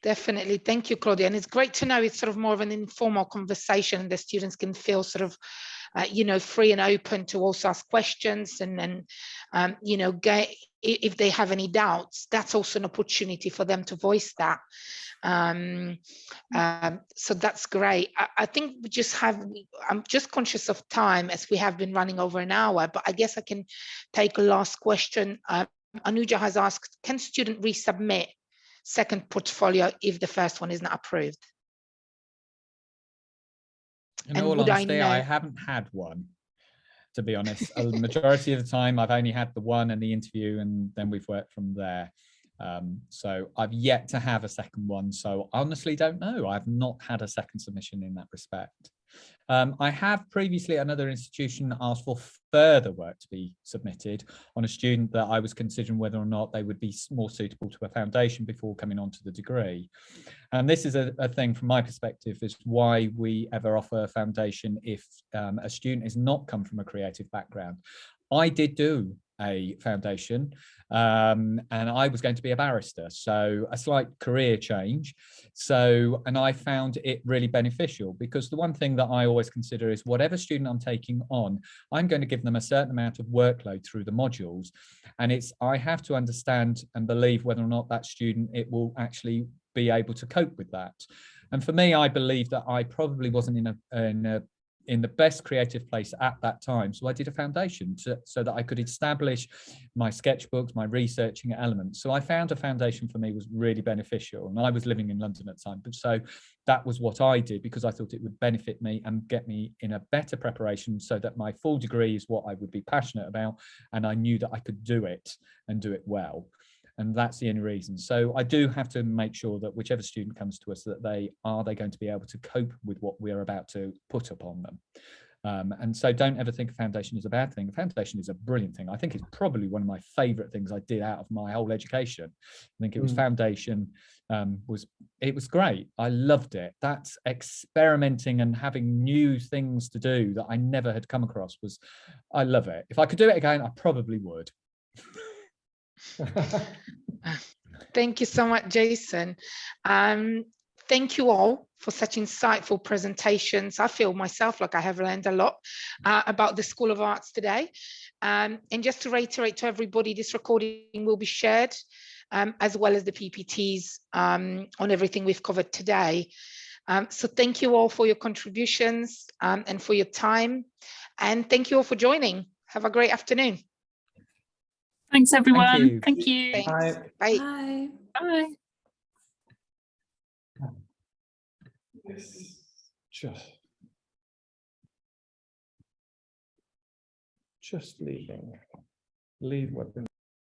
Definitely. Thank you, Claudia. And it's great to know it's sort of more of an informal conversation, and the students can feel sort of, free and open to also ask questions, and then, if they have any doubts, that's also an opportunity for them to voice that. So that's great. I think we just I'm just conscious of time, as we have been running over an hour, but I guess I can take a last question. Anuja has asked, can student resubmit second portfolio if the first one is not approved? In all honesty, I haven't had one, to be honest. A majority of the time, I've only had the one and the interview, and then we've worked from there. So I've yet to have a second one. So I honestly don't know. I've not had a second submission in that respect. I have previously at another institution asked for further work to be submitted on a student that I was considering whether or not they would be more suitable to a foundation before coming on to the degree. And this is a thing from my perspective, is why we ever offer a foundation if a student is not come from a creative background. I did do a foundation and I was going to be a barrister, so a slight career change. And I found it really beneficial, because the one thing that I always consider is whatever student I'm taking on, I'm going to give them a certain amount of workload through the modules, and I have to understand and believe whether or not that student, it will actually be able to cope with that. And for me, I believe that I probably wasn't in the best creative place at that time. So I did a foundation so that I could establish my sketchbooks, my researching elements. So I found a foundation for me was really beneficial. And I was living in London at the time. But so that was what I did, because I thought it would benefit me and get me in a better preparation, so that my full degree is what I would be passionate about. And I knew that I could do it and do it well. And that's the only reason. So I do have to make sure that whichever student comes to us, that they going to be able to cope with what we're about to put upon them. And so don't ever think a foundation is a bad thing. A foundation is a brilliant thing. I think it's probably one of my favorite things I did out of my whole education. I think it was foundation. It was great. I loved it. That's experimenting and having new things to do that I never had come across. I love it. If I could do it again, I probably would. Thank you so much, Jason. Thank you all for such insightful presentations. I feel myself like I have learned a lot about the School of Arts today. And just to reiterate to everybody, this recording will be shared, as well as the PPTs on everything we've covered today. So thank you all for your contributions and for your time. And thank you all for joining. Have a great afternoon. Thanks, everyone. Thank you. Thank you. Thanks. Bye. Bye. Bye. Just leave webinar.